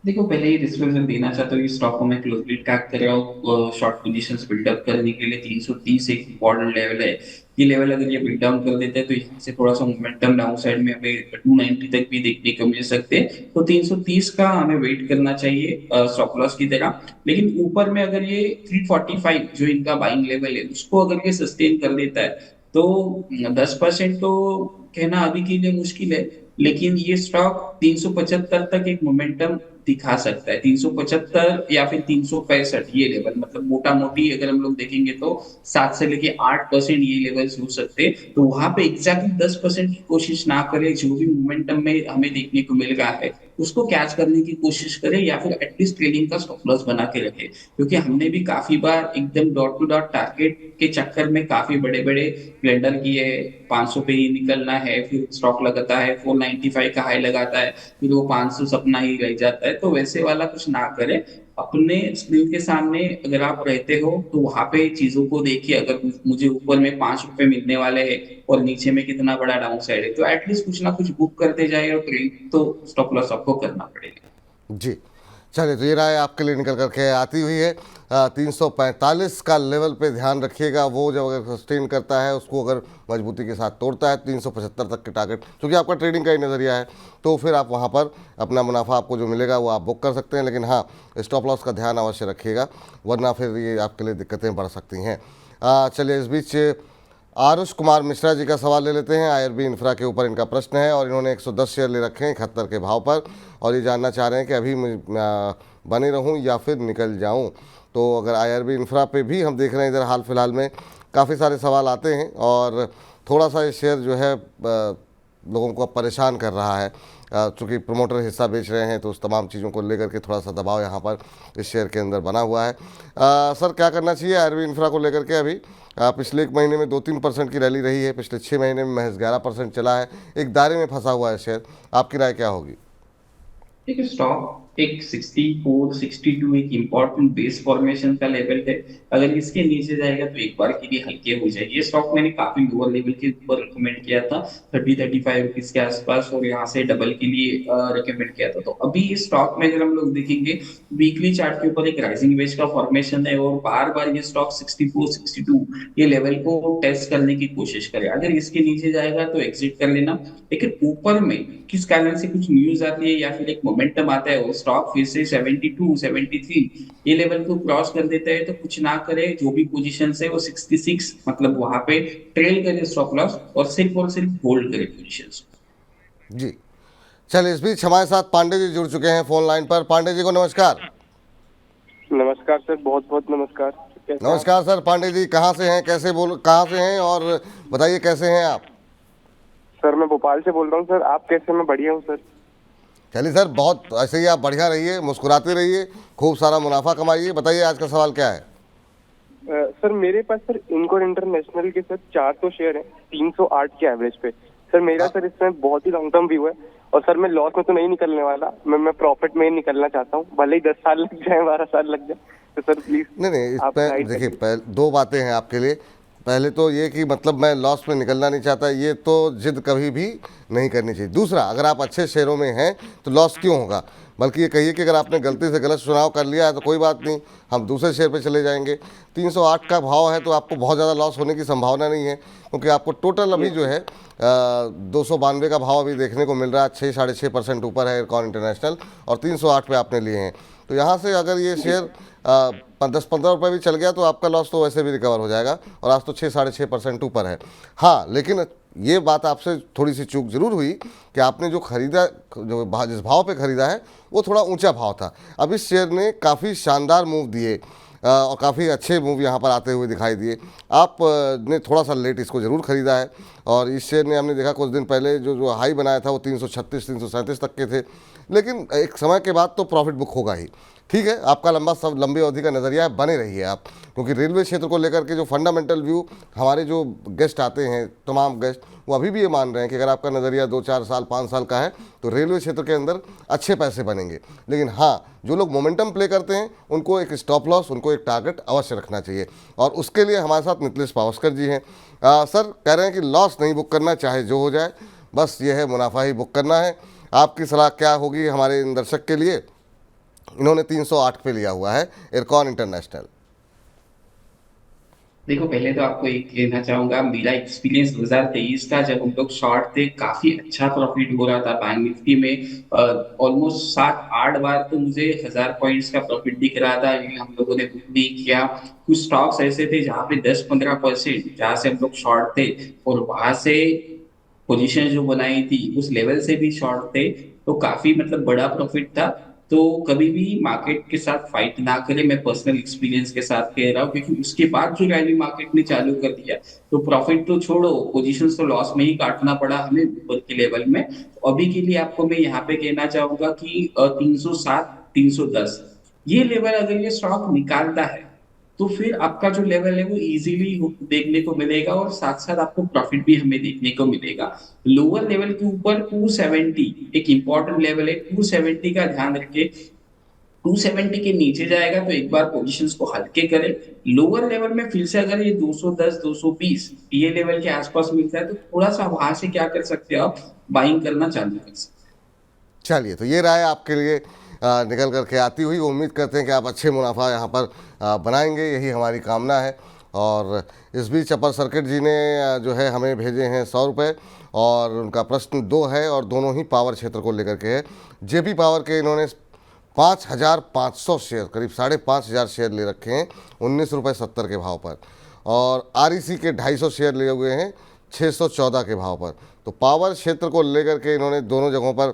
देखो, पहले ही डिस्क्लोजर देना चाहता हूँ कि स्टॉक को मैं क्लोजली ट्रैक कर रहा हूँ शॉर्ट पोजीशंस बिल्डअप करने के लिए। 330 एक इंपॉर्टेंट लेवल है। ये लेवल अगर ये ब्रेक डाउन कर देता है तो यहाँ से थोड़ा सा मोमेंटम डाउन साइड में हमें 290 तक भी देखने को मिल सकते हैं। तो 330 का हमें वेट करना चाहिए स्टॉप लॉस की तरह। लेकिन ऊपर में अगर ये 345 जो इनका बाइंग लेवल है उसको अगर ये सस्टेन कर देता है तो 10% तो कहना अभी के लिए मुश्किल है, लेकिन ये स्टॉक 375 तक एक मोमेंटम दिखा सकता है। 375 या फिर 365 ये लेवल, मतलब मोटा मोटी अगर हम लोग देखेंगे तो 7 से लेके 8% ये लेवल्स हो सकते हैं। तो वहां पे एग्जैक्टली 10% की कोशिश ना करें। जो भी मोमेंटम में हमें देखने को मिल रहा है उसको कैच करने की कोशिश करें, या फिर एटलीस्ट ट्रेडिंग का स्टॉप लॉस बना के रखें। क्योंकि हमने भी काफी बार एकदम डॉट टू डॉट टारगेट के चक्कर में काफी बड़े बड़े ब्लेंडर किए। 500 पे ही निकलना है, फिर स्टॉक लगाता है, 495 का हाई लगाता है, फिर वो 500 सपना ही रह जाता है। तो वैसे वाला कुछ ना करें। अपने स्क्रीन के सामने अगर आप रहते हो तो वहां पे चीजों को देखिए। अगर मुझे ऊपर में 5 रुपए मिलने वाले हैं और नीचे में कितना बड़ा डाउन साइड है, तो एटलीस्ट कुछ ना कुछ बुक करते जाए, और ट्रेड तो स्टॉप लॉस आपको करना पड़ेगा। जी चलिए, तो ये राय आपके लिए निकल करके आती हुई है। 345 का लेवल पे ध्यान रखिएगा। वो जब अगर सस्टेन करता है उसको अगर मजबूती के साथ तोड़ता है 375 तक के टारगेट, क्योंकि आपका ट्रेडिंग का ही नज़रिया है, तो फिर आप वहाँ पर अपना मुनाफा आपको जो मिलेगा वो आप बुक कर सकते हैं। लेकिन हाँ, स्टॉप लॉस का ध्यान अवश्य रखिएगा, वरना फिर ये आपके लिए दिक्कतें बढ़ सकती हैं। चलिए, इस बीच आरुष कुमार मिश्रा जी का सवाल ले लेते हैं। आईआरबी इंफ्रा के ऊपर इनका प्रश्न है और इन्होंने 110 शेयर ले रखे हैं 71 के भाव पर, और ये जानना चाह रहे हैं कि अभी बने रहूं या फिर निकल जाऊं। तो अगर आईआरबी इंफ्रा पे भी हम देख रहे हैं इधर हाल फिलहाल में काफ़ी सारे सवाल आते हैं, और थोड़ा सा ये शेयर जो है लोगों को परेशान कर रहा है। चूँकि प्रमोटर हिस्सा बेच रहे हैं तो उस तमाम चीज़ों को लेकर के थोड़ा सा दबाव यहाँ पर इस शेयर के अंदर बना हुआ है। सर क्या करना चाहिए आईआरबी इंफ्रा को लेकर के? अभी पिछले 1 महीने में 2-3% की रैली रही है, पिछले 6 महीने में महज 11% चला है, एक दायरे में फंसा हुआ है शेयर। आपकी राय क्या होगी? देखिए, स्टॉक एक 64, 62 एक इम्पोर्टेंट बेस फॉर्मेशन का लेवल है। अगर इसके नीचे जाएगा तो एक बार के लिए हल्के हो जाएगी। ये स्टॉक मैंने काफी लोअर लेवल के ऊपर रिकमेंड किया था, 30-35 रुपीज के आसपास, और यहाँ से डबल के लिए रिकमेंड किया था। तो अभी इस स्टॉक में अगर हम लोग देखेंगे वीकली चार्ट के ऊपर एक राइजिंग वेज का फॉर्मेशन है, और बार बार ये स्टॉक 64, 62 ये लेवल को टेस्ट करने की कोशिश करे। अगर इसके नीचे जाएगा तो एग्जिट कर लेना। लेकिन ऊपर में किस कारण से कुछ न्यूज आती है या फिर एक मोमेंटम आता है, वो स्टॉक फिर से 72, 73 ये लेवल को क्रॉस कर देता है, तो कुछ ना करे। जो भी पोजीशन है वो 66, मतलब वहां पे ट्रेल करे स्टॉप लॉस, और सिर्फ होल्ड करे पोजीशन। जी चलिए, इस बीच हमारे साथ पांडे जी जुड़ चुके हैं फोन लाइन पर। पांडे जी को नमस्कार। नमस्कार सर, बहुत बहुत नमस्कार। नमस्कार सर। पांडे जी कहाँ से हैं, कहाँ से हैं, और बताइए कैसे हैं आप? सर मैं भोपाल से बोल रहा हूँ सर, आप कैसे? मैं बढ़िया हूँ सर। चलिए सर, बहुत ऐसे ही आप बढ़िया रहिए, मुस्कुराते रहिए, खूब सारा मुनाफा कमाइए। बताइए आज का सवाल क्या है? सर मेरे पास सर इनकोर इंटरनेशनल के सर 400 शेयर हैं 308 के एवरेज पे। सर मेरा सर इसमें बहुत ही लॉन्ग टर्म व्यू है, और सर मैं लॉस में तो नहीं निकलने वाला, मैं प्रॉफिट में ही निकलना चाहता हूँ, भले ही 10 साल लग जाए, 12 साल लग जाए। तो सर प्लीज नहीं, इसमें देखिए 2 बातें हैं आपके लिए। पहले तो ये कि मतलब मैं लॉस में निकलना नहीं चाहता, ये तो जिद कभी भी नहीं करनी चाहिए। दूसरा, अगर आप अच्छे शेयरों में हैं तो लॉस क्यों होगा, बल्कि ये कहिए कि अगर आपने गलती से गलत चुनाव कर लिया है तो कोई बात नहीं, हम दूसरे शेयर पे चले जाएंगे। 308 का भाव है तो आपको बहुत ज़्यादा लॉस होने की संभावना नहीं है, क्योंकि आपको टोटल अभी जो है 292 का भाव अभी देखने को मिल रहा है। 6-6.5% ऊपर है इरकॉन इंटरनेशनल, और 308 पे आपने लिए हैं। तो यहाँ से अगर ये शेयर 10-15 रुपये भी चल गया तो आपका लॉस तो वैसे भी रिकवर हो जाएगा, और आज तो 6-6.5% ऊपर है। हाँ, लेकिन ये बात आपसे थोड़ी सी चूक जरूर हुई कि आपने जो खरीदा, जिस भाव पे खरीदा है वो थोड़ा ऊंचा भाव था। अब इस शेयर ने काफ़ी शानदार मूव दिए और काफ़ी अच्छे मूव यहाँ पर आते हुए दिखाई दिए। आप ने थोड़ा सा लेट इसको ज़रूर खरीदा है, और इस शेयर ने हमने देखा कुछ दिन पहले जो हाई बनाया था वो 336-337 तक के थे, लेकिन एक समय के बाद तो प्रॉफिट बुक होगा ही। ठीक है, आपका लंबी अवधि का नज़रिया है, बने रहिए आप, क्योंकि रेलवे क्षेत्र को लेकर के जो फंडामेंटल व्यू हमारे जो गेस्ट आते हैं, तमाम गेस्ट, वो अभी भी ये मान रहे हैं कि अगर आपका नज़रिया 2-4 साल 5 साल का है तो रेलवे क्षेत्र के अंदर अच्छे पैसे बनेंगे। लेकिन हाँ, जो लोग मोमेंटम प्ले करते हैं उनको एक स्टॉप लॉस, उनको एक टारगेट अवश्य रखना चाहिए, और उसके लिए हमारे साथ मिथिलेश पावस्कर जी हैं। सर कह रहे हैं कि लॉस नहीं बुक करना, चाहे जो हो जाए, बस ये है मुनाफा ही बुक करना है। आपकी सलाह क्या होगी हमारे इन दर्शक के लिए? इन्होंने 308 पे लिया हुआ है इरकॉन इंटरनेशनल। देखो, पहले तो आपको एक कहना चाहूंगा, मेरा एक्सपीरियंस 2023 का, जब हम लोग शॉर्ट थे, काफी अच्छा प्रॉफिट हो रहा था बैंक निफ्टी में। ऑलमोस्ट 7-8 बार तो मुझे 1000 पॉइंट्स का प्रॉफिट दिख रहा था। ये हम लोगों ने बुक नहीं किया। कुछ स्टॉक्स ऐसे थे जहाँ पे 10-15% जहाँ से हम लोग शॉर्ट थे, और वहां से पोजीशन जो बनाई थी उस लेवल से भी शॉर्ट थे, तो काफी मतलब बड़ा प्रॉफिट था। तो कभी भी मार्केट के साथ फाइट ना करें, मैं पर्सनल एक्सपीरियंस के साथ कह रहा हूँ, क्योंकि उसके बाद जो रैली मार्केट ने चालू कर दिया तो प्रॉफिट तो छोड़ो, पोजीशन तो लॉस में ही काटना पड़ा हमें ऊपर के लेवल में। तो अभी के लिए आपको मैं यहाँ पे कहना चाहूंगा कि 307-310 ये लेवल अगर ये स्टॉक निकालता है तो फिर आपका जो लेवल है वो इजीली देखने को मिलेगा, और साथ साथ आपको प्रॉफिट भी हमें देखने को मिलेगा। लोअर लेवल के ऊपर 270 एक इंपॉर्टेंट लेवल है, 270 का ध्यान रखें। 270 के नीचे जाएगा तो एक बार पोजीशंस को हल्के करें। लोअर लेवल में फिर से अगर ये 210-220 ये लेवल के आसपास मिलता है तो थोड़ा सा वहां से क्या कर सकते हो, आप बाइंग करना चालू कर सकते हैं। चलिए, तो ये राय आपके लिए निकल करके आती हुई, उम्मीद करते हैं कि आप अच्छे मुनाफा यहाँ पर बनाएंगे, यही हमारी कामना है। और इस बीच अपर सर्किट जी ने जो है हमें भेजे हैं 100 रुपये, और उनका प्रश्न 2 है, और दोनों ही पावर क्षेत्र को लेकर के है। जेपी पावर के इन्होंने 5500 शेयर, करीब 5500 शेयर ले रखे हैं 19.70 के भाव पर, और आरईसी के 250 शेयर लिए हुए हैं 614 के भाव पर। तो पावर क्षेत्र को लेकर के इन्होंने दोनों जगहों पर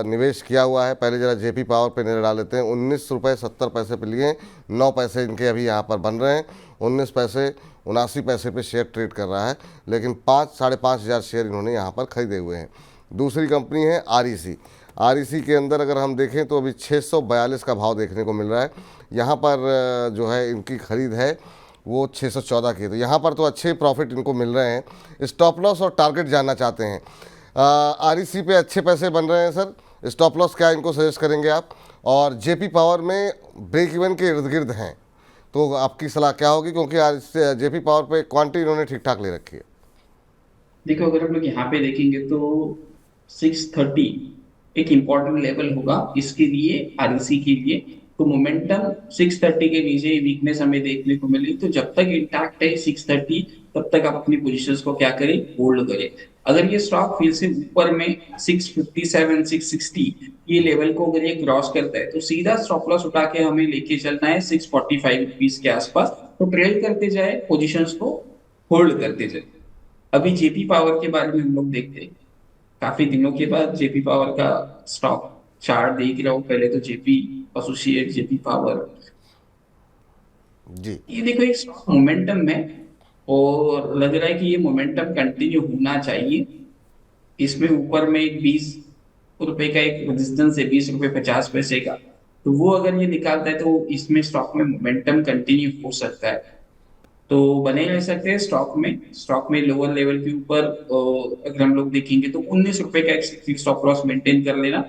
निवेश किया हुआ है। पहले जरा जेपी पावर पे नजर डाल लेते हैं। 19.70 पे लिए, 9 पैसे इनके अभी यहाँ पर बन रहे हैं, 19 पैसे 79 पैसे पे शेयर ट्रेड कर रहा है, लेकिन 5-5.5 शेयर इन्होंने यहाँ पर खरीदे हुए हैं। दूसरी कंपनी है आरईसी। आरईसी के अंदर अगर हम देखें तो अभी 642 का भाव देखने को मिल रहा है। यहाँ पर जो है इनकी खरीद है वो 614 की, तो यहाँ पर तो अच्छे प्रॉफिट इनको मिल रहे हैं। स्टॉप लॉस और टारगेट जानना चाहते हैं। आरईसी पे अच्छे पैसे बन रहे हैं सर, स्टॉप लॉस क्या इनको सजेस्ट करेंगे आप? और जेपी पावर में ब्रेक इवन के इर्द गिर्द हैं, तो आपकी सलाह क्या होगी? क्योंकि जेपी पावर पे क्वांटिटी इन्होंने ठीक ठाक ले रखी है। देखो, अगर हम लोग यहाँ पे देखेंगे तो 630 एक इम्पोर्टेंट लेवल होगा इसके लिए, आरईसी के लिए। तो मोमेंटम 630 के नीचे वीकनेस हमें देखने को मिली, तो जब तक इंटैक्ट है 630 तब तक आप अपनी पोजीशंस को क्या करें, होल्ड करें। अगर ये स्टॉक फिर से ऊपर में 657 660 ये लेवल को अगर ये क्रॉस करता है तो सीधा स्टॉप लॉस उठा के हमें लेके चलना है 645 रुपीज के आसपास। तो ट्रेड करते जाए, पोजीशंस को होल्ड करते जाए। अभी जेपी पावर के बारे में हम लोग देखते हैं, काफी दिनों के बाद जेपी पावर का स्टॉक चार्ट देख रहा हूँ। पहले तो जेपी एसोसिएट, जेपी पावर जी, ये देखो एक स्टॉक मोमेंटम में, और लग रहा है कि ये मोमेंटम कंटिन्यू होना चाहिए। इसमें ऊपर में एक 20 रुपए का एक रेजिस्टेंस है, 20 रुपए 50 पैसे का, तो वो अगर ये निकालता है तो इसमें स्टॉक में मोमेंटम कंटिन्यू हो सकता है, तो बने रह सकते हैं स्टॉक में लोअर लेवल के ऊपर। अगर हम लोग देखेंगे तो 19 रुपए का एक स्टॉप लॉस मेंटेन कर लेना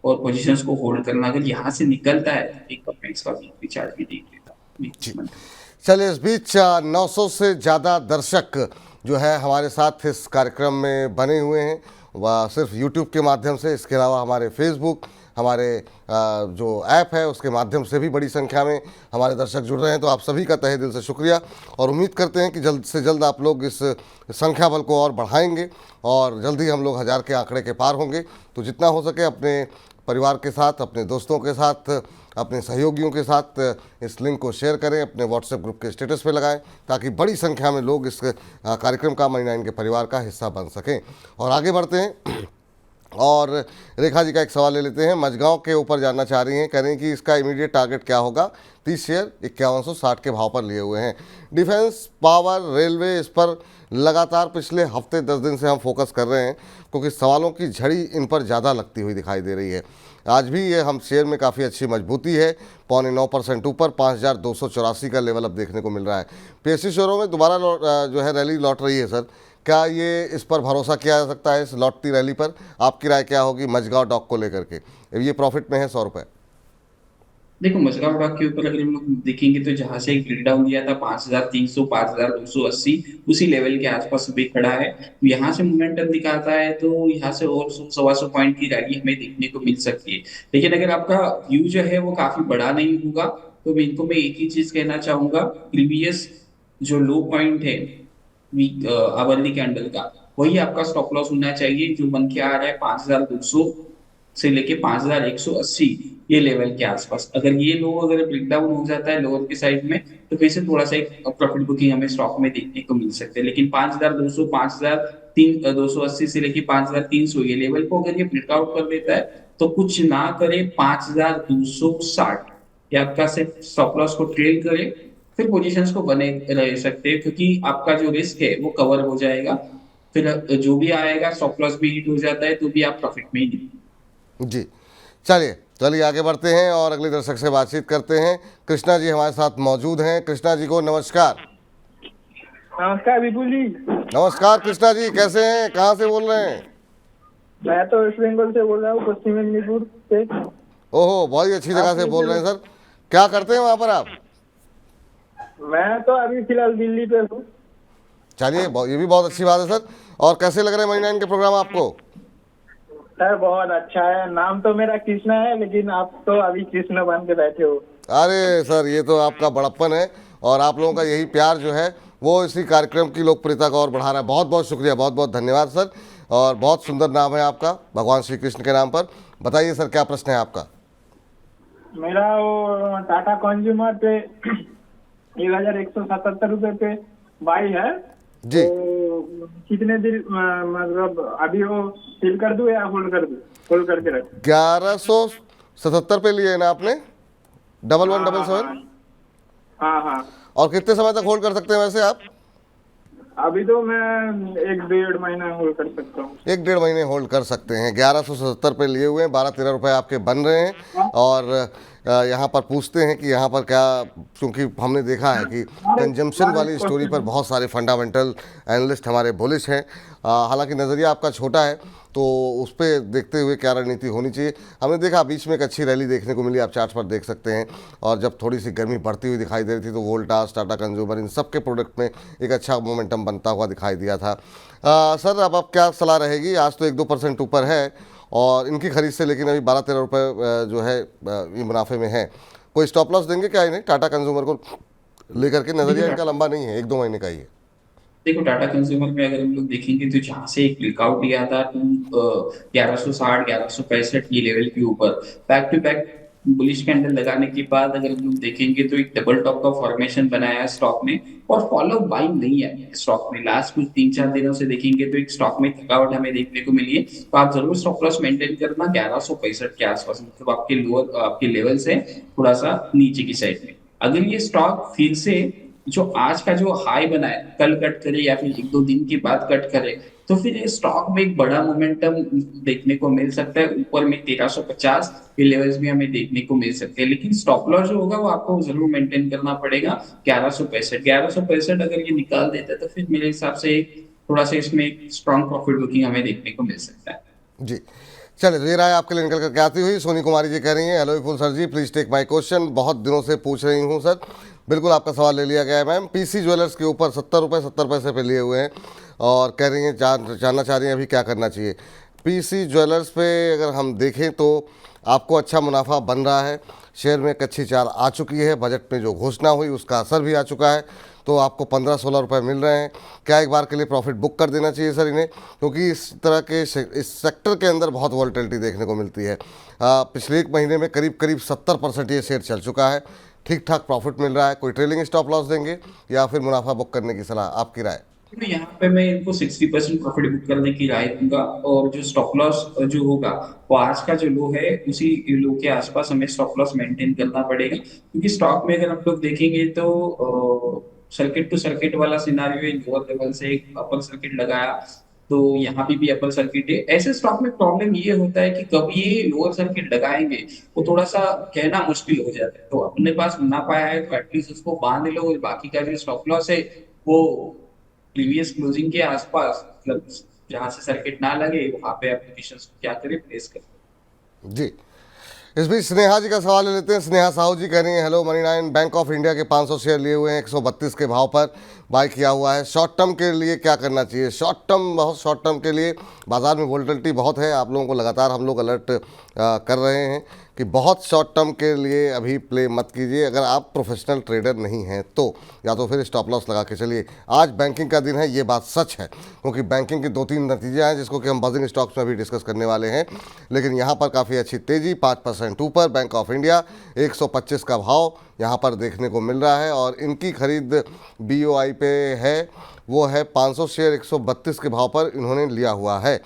और पोजीशंस को होल्ड करना। अगर यहाँ से निकलता है तो एक अपने इसका वीकली चार्ट भी देख लेता। चलिए, इस बीच 900 से ज़्यादा दर्शक जो है हमारे साथ इस कार्यक्रम में बने हुए हैं, वह सिर्फ यूट्यूब के माध्यम से, इसके अलावा हमारे फेसबुक, हमारे जो ऐप है उसके माध्यम से भी बड़ी संख्या में हमारे दर्शक जुड़ रहे हैं। तो आप सभी का तहे दिल से शुक्रिया, और उम्मीद करते हैं कि जल्द से जल्द आप लोग इस संख्या बल को और बढ़ाएंगे, और जल्द ही हम लोग 1000 के आंकड़े के पार होंगे। तो जितना हो सके अपने परिवार के साथ, अपने दोस्तों के साथ अपने सहयोगियों के साथ इस लिंक को शेयर करें, अपने व्हाट्सएप ग्रुप के स्टेटस पे लगाएं, ताकि बड़ी संख्या में लोग इस कार्यक्रम का मनी 9 के परिवार का हिस्सा बन सकें। और आगे बढ़ते हैं और रेखा जी का एक सवाल ले लेते हैं। मझगांव के ऊपर जानना चाह रही हैं, कह रही हैं कि इसका इमीडिएट टारगेट क्या होगा। 30 शेयर 5160 के भाव पर लिए हुए हैं। डिफेंस, पावर, रेलवे, इस पर लगातार पिछले हफ्ते 10 दिन से हम फोकस कर रहे हैं, क्योंकि सवालों की झड़ी इन पर ज़्यादा लगती हुई दिखाई दे रही है। आज भी ये हम शेयर में काफ़ी अच्छी मजबूती है, 0.9% ऊपर 5284 का लेवल अब देखने को मिल रहा है। पीएसयू शेयरों में दोबारा जो है रैली लौट रही है सर, क्या ये इस पर भरोसा किया जा सकता है, इस लौटती रैली पर? आपकी राय क्या होगी मझगांव डॉक को लेकर के? ये प्रॉफिट में है 100 रुपये। देखो, मझगांव डॉक के ऊपर अगर हम लोग देखेंगे तो जहां से एक ब्रेकडाउन दिया था 5300 5280 उसी लेवल के आसपास भी खड़ा है। यहाँ से मोमेंटम दिखाता है तो यहाँ से और 100-125 पॉइंट की रैली हमें देखने को मिल सकती है। लेकिन अगर आपका व्यू जो है वो काफी बड़ा नहीं होगा तो मैं एक ही चीज कहना चाहूंगा, प्रीवियस जो लो पॉइंट है वीक आवरली कैंडल का, वही आपका स्टॉप लॉस होना चाहिए, जो बन के आ रहा है 5200 से लेके 5180 ये लेवल के आसपास। अगर ये लो अगर ब्रेकडाउन हो जाता है लोअर की साइड में तो फिर से थोड़ा सा एक प्रॉफिट बुकिंग हमें स्टॉक में देखने को मिल सकते हैं। लेकिन 5200 5280 से लेके 5300 ये लेवल को अगर ये ब्रेकआउट कर देता है तो कुछ ना करे 5260 ये आपका सिर्फ स्टॉप लॉस को ट्रेल करे, फिर पोजीशंस को बने रह सकते हैं, क्योंकि आपका जो रिस्क है वो कवर हो जाएगा। फिर जो भी आएगा स्टॉप लॉस भी हिट हो जाता है तो भी आप प्रॉफिट में ही नहीं। जी, चलिए आगे बढ़ते हैं और अगले दर्शक से बातचीत करते हैं। कृष्णा जी हमारे साथ मौजूद हैं। कृष्णा जी को नमस्कार। नमस्कार विपुल जी। नमस्कार कृष्णा जी, कैसे हैं, कहाँ से बोल रहे हैं? मैं तो वेस्ट बंगाल से बोल रहा हूँ, पश्चिम मेदिनीपुर से। ओहो, बहुत ही अच्छी जगह से बोल रहे हैं सर। क्या करते हैं वहाँ पर आप? मैं तो अभी फिलहाल दिल्ली पे हूँ। चलिए, ये भी बहुत अच्छी बात है सर। और कैसे लग रहे हैं मनी 9 के प्रोग्राम आपको? सर बहुत अच्छा है। नाम तो मेरा कृष्णा है, लेकिन आप तो अभी कृष्ण बन के बैठे हो। अरे सर, ये तो आपका बड़प्पन है और आप लोगों का यही प्यार जो है वो इसी कार्यक्रम की लोकप्रियता को और बढ़ा रहा है। बहुत बहुत शुक्रिया, बहुत बहुत धन्यवाद सर। और बहुत सुंदर नाम है आपका, भगवान श्री कृष्ण के नाम पर। बताइए सर, क्या प्रश्न है आपका? मेरा वो टाटा कंज्यूमर पे 1177 रुपए पे बाई है जी। तो कितने दिन मतलब अभी वो फिल कर दूं या होल्ड कर दूं? होल्ड करके रख। 1177 पे लिए ना आपने? 1177। हाँ। और कितने समय तक होल्ड कर सकते हैं वैसे आप? अभी तो मैं 1-1.5 महीना होल्ड कर सकता हूँ। 1-1.5 महीने होल्ड कर सकते हैं। 1177 पे लिए हुए हैं, 12-13 रुपए आपके बन रहे हैं। और यहाँ पर पूछते हैं कि यहाँ पर क्या, क्योंकि हमने देखा है कि कंजम्पशन वाली स्टोरी पर बहुत सारे फंडामेंटल एनालिस्ट हमारे बुलिश हैं। हालांकि नज़रिया आपका छोटा है तो उस पर देखते हुए क्या रणनीति होनी चाहिए। हमने देखा बीच में एक अच्छी रैली देखने को मिली, आप चार्ट पर देख सकते हैं। और जब थोड़ी सी गर्मी बढ़ती हुई दिखाई दे रही थी तो वोल्टास, टाटा कंज्यूमर, इन सब के प्रोडक्ट में एक अच्छा मोमेंटम बनता हुआ दिखाई दिया था। सर, अब आप क्या सलाह रहेगी? आज तो 1-2% ऊपर है और इनकी खरीद से, लेकिन अभी 12-13 रुपये जो है ये मुनाफे में है। कोई स्टॉप लॉस देंगे क्या इन्हें, टाटा कंज्यूमर को लेकर के? नज़रिया इनका लंबा नहीं है, 1-2 महीने का ही है। देखो, टाटा कंज्यूमर में अगर हम लोग देखेंगे तो जहां से एक ब्रेकआउट लिया था 1160 1165 ये लेवल के ऊपर back to back bullish candle लगाने के बाद अगर हम लोग देखेंगे तो एक डबल टॉप का फॉर्मेशन बनाया है स्टॉक में और फॉलो बाइंग नहीं है स्टॉक में। लास्ट कुछ 3-4 दिनों से देखेंगे तो एक स्टॉक में थकावट हमें देखने को मिली है। तो आप जरूर स्टॉप लॉस मेंटेन करना 1165 के आसपास, मतलब आपके लेवल से थोड़ा सा नीचे की साइड में। अगर ये स्टॉक फिर से जो आज का जो हाई बना है कल कट करे या फिर 1-2 दिन के बाद कट करे तो फिर ये स्टॉक में एक बड़ा मोमेंटम देखने को मिल सकता है। ऊपर में 1350 के लेवल्स भी हमें देखने को मिल सकते हैं, लेकिन स्टॉप लॉस जो होगा वो आपको जरूर मेंटेन करना पड़ेगा 1165 अगर ये निकाल देता है तो फिर मेरे हिसाब से थोड़ा सा इसमें एक स्ट्रॉन्ग प्रॉफिट बुकिंग हमें देखने को मिल सकता है। जी, चलिए, तो ये राय आपके लिए निकल करके आती हुई। सोनी कुमारी जी कह रही हैं, hello Vipul sir ji, please take my question. बहुत दिनों से पूछ रही हूँ सर, बिल्कुल आपका सवाल ले लिया गया है मैम। पीसी ज्वेलर्स के ऊपर 70 रुपये 70 पैसे पे लिए हुए हैं और कह रही हैं जानना चाह रही हैं अभी क्या करना चाहिए। पीसी ज्वेलर्स पे अगर हम देखें तो आपको अच्छा मुनाफा बन रहा है, शेयर में एक अच्छी चाल आ चुकी है, बजट में जो घोषणा हुई उसका असर भी आ चुका है। तो आपको 15-16 रुपये मिल रहे हैं। क्या एक बार के लिए प्रॉफिट बुक कर देना चाहिए सर इन्हें, क्योंकि इस तरह के इस सेक्टर के अंदर बहुत वॉलेटिलिटी देखने को मिलती है। पिछले एक महीने में करीब 70% ये शेयर चल चुका है, ठीक ठाक प्रॉफिट मिल रहा है। कोई ट्रेलिंग स्टॉप लॉस देंगे या फिर मुनाफा बुक करने की सलाह, आपकी राय? तो यहाँ पे मैं इनको 60% प्रॉफिट बुक करने की राय दूंगा, और जो स्टॉप लॉस जो होगा वो आज का जो लो है उसी लो के आसपास हमें स्टॉप लॉस मेंटेन करना पड़ेगा, क्योंकि स्टॉक में अगर हम लोग देखेंगे तो सर्किट टू सर्किट वाला सिनारियो, लोअर लेवल से एक अपर सर्किट लगाया तो यहाँ पे भी अपर सर्किट है। ऐसे स्टॉक में प्रॉब्लम ये होता है कि कब ये लोअर सर्किट लगाएंगे वो थोड़ा सा कहना मुश्किल हो जाता है। तो अपने पास मुनाफा है तो एटलीस्ट उसको बांध लो, और बाकी का जो स्टॉप लॉस है वो प्रीवियस क्लोजिंग के आसपास, मतलब जहां से सर्किट ना लगे वहां पे एप्लीकेशन को क्या करें, प्लेस करें। जी, इस बीच स्नेहा जी का सवाल ले लेते हैं। स्नेहा साहू जी कह रही हैं, hello money 9, bank of India के 500 शेयर लिए हुए हैं, 132 के भाव पर बाय किया हुआ है। शॉर्ट टर्म के लिए क्या करना चाहिए? शॉर्ट टर्म के लिए बाज़ार में वोलेटिलिटी बहुत है, आप लोगों को लगातार हम लोग अलर्ट कर रहे हैं कि बहुत शॉर्ट टर्म के लिए अभी प्ले मत कीजिए। अगर आप प्रोफेशनल ट्रेडर नहीं हैं तो या तो फिर स्टॉप लॉस लगा के चलिए। आज बैंकिंग का दिन है, ये बात सच है, क्योंकि बैंकिंग के 2-3 नतीजे हैं जिसको कि हम बजिंग स्टॉक्स में भी डिस्कस करने वाले हैं। लेकिन यहाँ पर काफ़ी अच्छी तेज़ी, 5% ऊपर बैंक ऑफ इंडिया, 125 का भाव यहाँ पर देखने को मिल रहा है, और इनकी खरीद BOI पे है, वो है 500 शेयर 132 के भाव पर इन्होंने लिया हुआ है,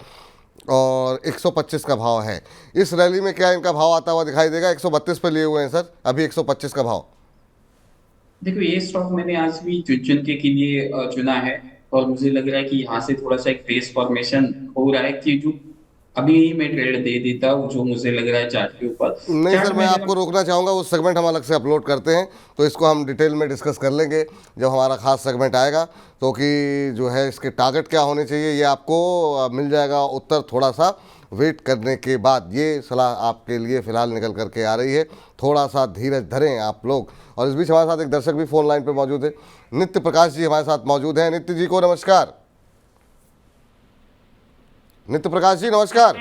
और 125 का भाव है। इस रैली में क्या इनका भाव आता हुआ दिखाई देगा? 132 पे लिए हुए हैं सर, अभी 125 का भाव। देखो ये स्टॉक मैंने आज भी चुन के लिए चुना है, और मुझे लग रहा है कि यहाँ से थोड़ा सा एक बेस फॉर्मेशन हो रहा है कि जो अभी मैं ट्रेड दे देता हूँ जो मुझे लग रहा है चार्ट के ऊपर। नहीं चार्ट सर, में मैं अगर आपको रोकना चाहूँगा, उस सेगमेंट हम अलग से अपलोड करते हैं, तो इसको हम डिटेल में डिस्कस कर लेंगे जब हमारा खास सेगमेंट आएगा। तो कि जो है इसके टारगेट क्या होने चाहिए ये आपको मिल जाएगा उत्तर थोड़ा सा वेट करने के बाद। ये सलाह आपके लिए फ़िलहाल निकल करके आ रही है, थोड़ा सा धीरज धरें आप लोग। और इस बीच हमारे साथ एक दर्शक भी फ़ोन लाइन पर मौजूद है, नित्य प्रकाश जी हमारे साथ मौजूद हैं। नित्य जी को नमस्कार। नित्य प्रकाश जी नमस्कार।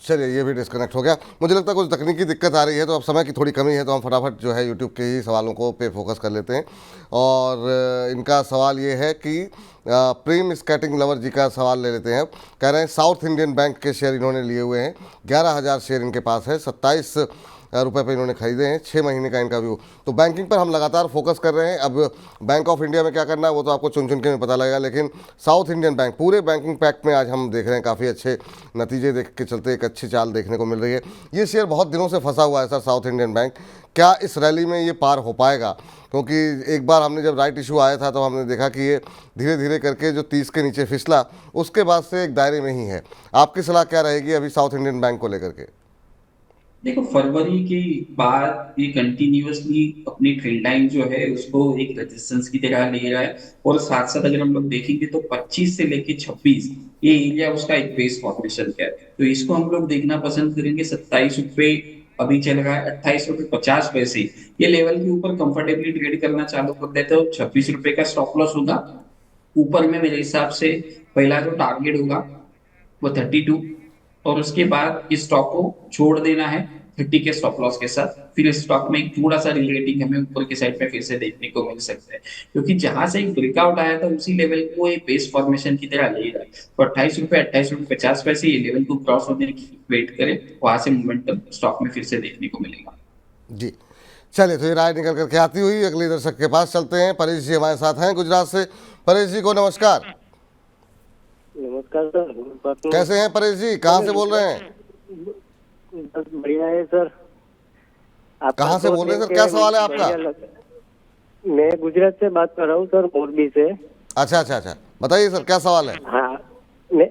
चलिए ये भी डिस्कनेक्ट हो गया, मुझे लगता है कुछ तकनीकी दिक्कत आ रही है, तो अब समय की थोड़ी कमी है तो हम फटाफट जो है यूट्यूब के ही सवालों को पे फोकस कर लेते हैं। और इनका सवाल ये है कि प्रेम स्केटिंग लवर जी का सवाल ले लेते हैं। कह रहे हैं साउथ इंडियन बैंक के शेयर इन्होंने लिए हुए हैं, 11,000 शेयर इनके पास है, 27 रुपये पे इन्होंने खरीदे हैं, 6 महीने का इनका व्यू। तो बैंकिंग पर हम लगातार फोकस कर रहे हैं। अब बैंक ऑफ इंडिया में क्या करना है वो तो आपको चुन के में पता लगेगा, लेकिन साउथ इंडियन बैंक पूरे बैंकिंग पैक्ट में आज हम देख रहे हैं काफ़ी अच्छे नतीजे देख के चलते एक अच्छी चाल देखने को मिल रही है। ये शेयर बहुत दिनों से फंसा हुआ है सर, साउथ इंडियन बैंक। क्या इस रैली में ये पार हो पाएगा? क्योंकि एक बार हमने जब राइट इशू आया था तो हमने देखा कि ये धीरे धीरे करके जो 30 के नीचे फिसला, उसके बाद से एक दायरे में ही है। आपकी सलाह क्या रहेगी अभी साउथ इंडियन बैंक को लेकर के? देखो फरवरी के बाद ये कंटिन्यूअसली अपनी ट्रेंड लाइन जो है उसको एक रेजिस्टेंस की तरह ले रहा है, और साथ साथ अगर हम लोग देखेंगे तो 25 से लेके 26 ये एरिया उसका एक बेस फॉर्मेशन का है। तो इसको हम लोग देखना पसंद करेंगे। 27 रुपए अभी चल रहा है, 28.50 ये लेवल के ऊपर कंफर्टेबली ट्रेड करना चालू कर देते हो। 26 रुपए का स्टॉप लॉस होगा। ऊपर में मेरे हिसाब से पहला जो टारगेट होगा वो 32, और उसके बाद इस स्टॉक को छोड़ देना है 30 के स्टॉप लॉस के साथ। फिर इस स्टॉक में थोड़ा सा रिलेटिंग हमें ऊपर की साइड पे फिर से देखने को मिल सकता है, क्योंकि जहां से एक ब्रेकआउट आया था उसी लेवल को एक बेस फॉर्मेशन की तरह ले रहा है। तो 28 रुपए ये लेवल को क्रॉस होने की वेट करें, वहां से मोमेंटम स्टॉक में फिर से देखने को मिलेगा। जी चलिए, तो ये राय निकल करके आती हुई अगले दर्शक के पास चलते हैं। परेश जी हमारे साथ हैं गुजरात से। परेश जी को नमस्कार। नमस्कार सर। कैसे हैं परेश जी, कहाँ से बोल रहे हैं? बस बढ़िया है सर। कहाँ से बोल रहे हैं सर, क्या सवाल है आपका? मैं गुजरात से बात कर रहा हूँ सर, मोरबी से। अच्छा, बताइए सर क्या सवाल है? हाँ, मैं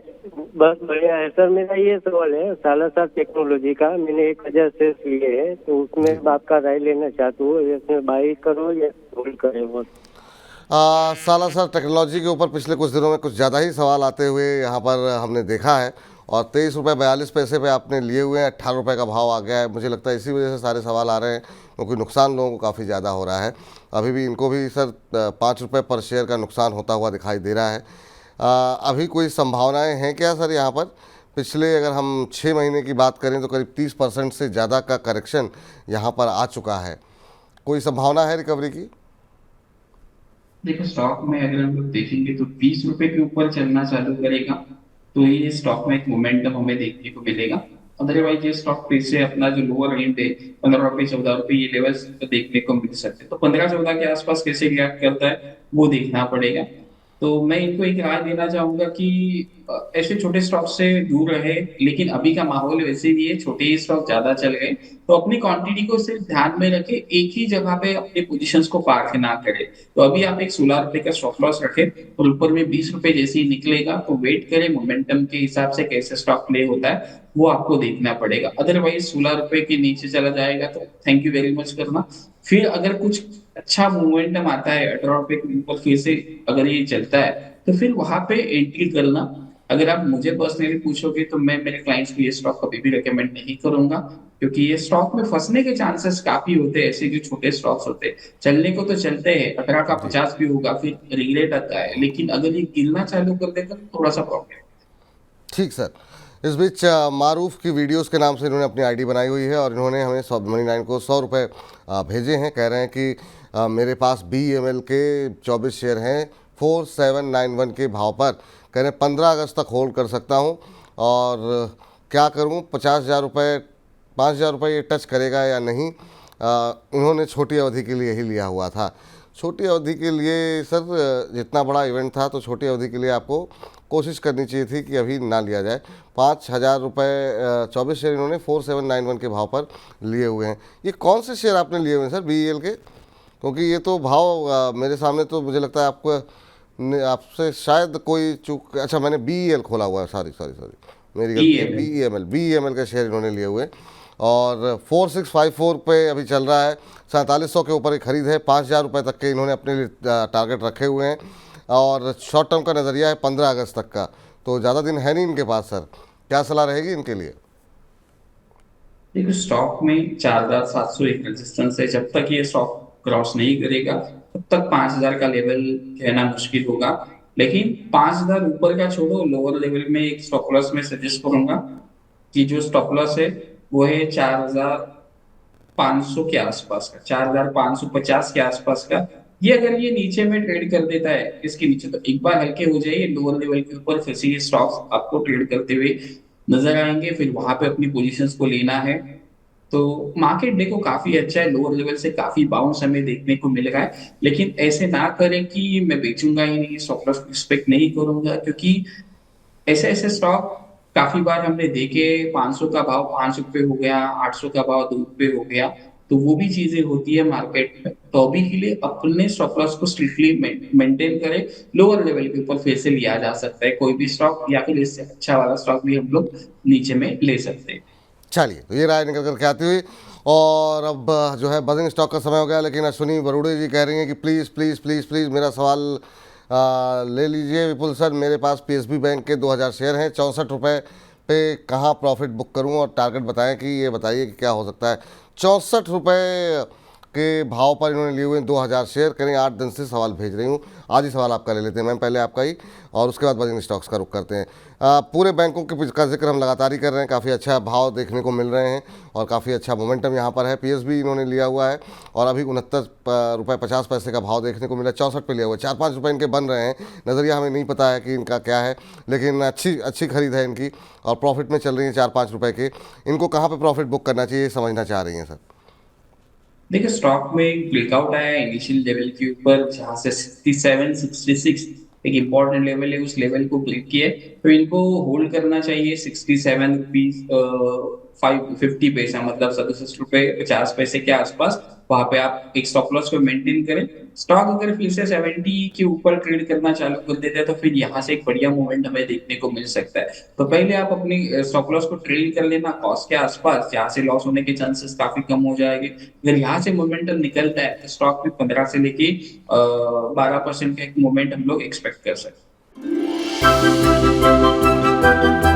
बस बढ़िया है सर। मेरा ये सवाल है सालासर टेक्नोलॉजी का, मैंने 1000 शेयर लिए है, तो उसमें आपका राय लेना चाहता हूँ, इसमें बाई करो या होल्ड करें? वो सालासर टेक्नोलॉजी के ऊपर पिछले कुछ दिनों में कुछ ज़्यादा ही सवाल आते हुए यहाँ पर हमने देखा है, और 23 रुपये 42 पैसे पे आपने लिए हुए हैं, 18 रुपये का भाव आ गया है। मुझे लगता है इसी वजह से सारे सवाल आ रहे हैं, क्योंकि नुकसान लोगों को काफ़ी ज़्यादा हो रहा है। अभी भी इनको भी सर 5 रुपये पर शेयर का नुकसान होता हुआ दिखाई दे रहा है। अभी कोई संभावनाएं हैं क्या सर यहाँ पर? पिछले अगर हम 6 महीने की बात करें तो करीब 30% से ज़्यादा का करेक्शन यहाँ पर आ चुका है। कोई संभावना है रिकवरी की? देखो स्टॉक में अगर हम लोग देखेंगे तो 20 रुपए के ऊपर चलना चालू करेगा तो ये स्टॉक में एक मोमेंटम हमें देखने को मिलेगा। अदरवाइज ये स्टॉक फिर से अपना जो लोअर रेंज है 15 रुपए 14 रुपए ये लेवल्स देखने को मिल सकते हैं। तो 15-14 के आसपास कैसे रिएक्ट करता है वो देखना पड़ेगा। तो मैं इनको एक राय देना चाहूंगा कि ऐसे छोटे स्टॉक से दूर रहे, लेकिन अभी का माहौल वैसे भी है, छोटे ही स्टॉक ज्यादा चल गए तो अपनी क्वांटिटी को सिर्फ ध्यान में रखे, एक ही जगह पे अपने पोजीशंस को पार्क ना करे। तो अभी आप एक 16 रुपए का स्टॉप लॉस रखे और ऊपर में 20 रुपए जैसे ही निकलेगा तो वेट करें, मोमेंटम के हिसाब से कैसे स्टॉक प्ले होता है वो आपको देखना पड़ेगा। अदरवाइज 16 रुपए के नीचे चला जाएगा तो थैंक यू वेरी मच करना। फिर अगर कुछ अच्छा मोमेंटम आता है 18 रुपए के ऊपर फिर से अगर ये चलता है तो फिर वहां पे एंट्री करना। अगर आप मुझे पर्सनली पूछोगे तो मैं मेरे क्लाइंट्स को ये स्टॉक कभी भी रेकमेंड नहीं करूंगा, क्योंकि ये स्टॉक में फंसने के चांसेस काफी होते हैं। ऐसे जो छोटे स्टॉक्स होते हैं चलने को तो चलते हैं, 18 का 50 भी होगा, फिर रिग्रेट आता है, लेकिन अगर ये गिरना चालू कर देगा तो थोड़ा सा प्रॉब्लम। ठीक सर। इस बीच मारूफ की वीडियोस के नाम से इन्होंने अपनी आईडी बनाई हुई है और इन्होंने हमें मनी9 को 100 रुपये भेजे हैं। कह रहे हैं कि मेरे पास BEML के 24 शेयर हैं 4791 के भाव पर। कह रहे हैं 15 अगस्त तक होल्ड कर सकता हूं और क्या करूं, 50,000 रुपये 5,000 रुपये ये टच करेगा या नहीं। इन्होंने छोटी अवधि के लिए ही लिया हुआ था। छोटी अवधि के लिए सर जितना बड़ा इवेंट था तो छोटी अवधि के लिए आपको कोशिश करनी चाहिए थी कि अभी ना लिया जाए। 5,000 रुपये 24 शेयर इन्होंने 4791 के भाव पर लिए हुए हैं। ये कौन से शेयर आपने लिए हुए हैं सर BEL के? क्योंकि ये तो भाव मेरे सामने तो मुझे लगता है आपसे शायद कोई चूक। अच्छा मैंने BEL खोला हुआ है, सॉरी मेरी गलती है। BEML के शेयर इन्होंने लिए हुए और 4654 पे अभी चल रहा है। 4700 के ऊपर ही खरीद है। 5,000 रुपये तक के इन्होंने अपने लिए टारगेट रखे हुए हैं और शॉर्ट टर्म का नज़रिया है 15 अगस्त तक का। तो ज़्यादा दिन है नहीं इनके पास सर, क्या सलाह रहेगी इनके लिए? देखो स्टॉक में 4,700 एक रेजिस्टेंस है, जब तक ये स्टॉक क्रॉस नहीं करेगा तब तक 5,000 का लेवल कहना मुश्किल होगा। लेकिन 5,000 ऊपर का छोड़ो, लोअर लेवल में एक स्टॉप लॉस में सजेस्ट करूंगा कि जो स्टॉप लॉस है वो है 4,500 के आसपास का, 4,550 के आसपास का। ये अगर ये नीचे में ट्रेड कर देता है इसके नीचे तो एक बार हल्के हो जाइए, लोअर लेवल के ऊपर फिर से ये स्टॉक्स आपको ट्रेड करते हुए नजर आएंगे, फिर वहां पे अपनी पोजीशंस को लेना है। तो मार्केट देखो काफी अच्छा है, लोअर लेवल से काफी बाउंस हमें देखने को मिल रहा है, लेकिन ऐसे ना करें कि मैं बेचूंगा ही नहीं, स्टॉप लॉस रिस्पेक्ट नहीं करूंगा, क्योंकि ऐसे ऐसे स्टॉक काफी बार हमने देखे 500 का भाव 5 रुपए हो गया, 800 का भाव 2 रुपए हो गया, तो वो भी चीजें होती है मार्केट में। तो अभी के लिए अपने स्टॉप लॉस को स्ट्रिक्टली मेंटेन करें, लोअर लेवल के ऊपर फिर से लिया जा सकता है कोई भी स्टॉक, या फिर इससे अच्छा वाला स्टॉक भी हम लोग नीचे में ले सकते हैं। चलिए, तो ये राय निकल करके आती हुई और अब जो है बजिंग स्टॉक का समय हो गया, लेकिन अश्विनी बरूड़े जी कह रही हैं कि प्लीज़ प्लीज़ प्लीज़ प्लीज़ मेरा सवाल ले लीजिए विपुल सर। मेरे पास PSB बैंक के 2,000 शेयर हैं, 64 रुपये पे कहाँ प्रॉफिट बुक करूँ और टारगेट बताएं कि ये बताइए कि क्या हो सकता है। 64 रुपये के भाव पर इन्होंने लिए हुए 2,000 शेयर। करें 8 दिन से सवाल भेज रही हूँ, आज ही सवाल आपका ले लेते हैं मैम, पहले आपका ही और उसके बाद बजिंग स्टॉक्स का रुख करते हैं। पूरे बैंकों का जिक्र हम लगातार ही कर रहे हैं, काफ़ी अच्छा भाव देखने को मिल रहे हैं और काफ़ी अच्छा मोमेंटम यहाँ पर है। PSB इन्होंने लिया हुआ है और अभी 69 रुपये 50 पैसे का भाव देखने को मिला, 64 पे लिया हुआ है। 4-5 रुपये इनके बन रहे हैं, नज़रिया हमें नहीं पता है कि इनका क्या है, लेकिन अच्छी खरीद है इनकी और प्रॉफिट में चल रही है 4-5 रुपये के। इनको कहाँ पर प्रॉफिट बुक करना चाहिए समझना चाह रही हैं सर। देखिए स्टॉक में एक ब्रेकआउट आया इनिशियल लेवल के ऊपर, जहां से 67-66 एक इंपॉर्टेंट लेवल है, उस लेवल को ब्रेक किया तो इनको होल्ड करना चाहिए 67 रुपीज 50 पैसा, मतलब 67 रुपए 50 पैसे के आसपास। वहां पे आप एक स्टॉप लॉस को मेंटेन करें। स्टॉक अगर फिर से 70 के ऊपर ट्रेड करना चालू कर देता है तो फिर यहाँ से एक बढ़िया मूवमेंट हमें देखने को मिल सकता है। तो पहले आप अपनी स्टॉप लॉस को ट्रेड कर लेना कॉस्ट के आसपास, जहाँ से लॉस होने के चांसेस काफी कम हो जाएंगे। अगर यहाँ से मोमेंटम निकलता है तो स्टॉक में 15 से लेके 12% का एक मूवमेंट हम लोग एक्सपेक्ट कर सकते हैं।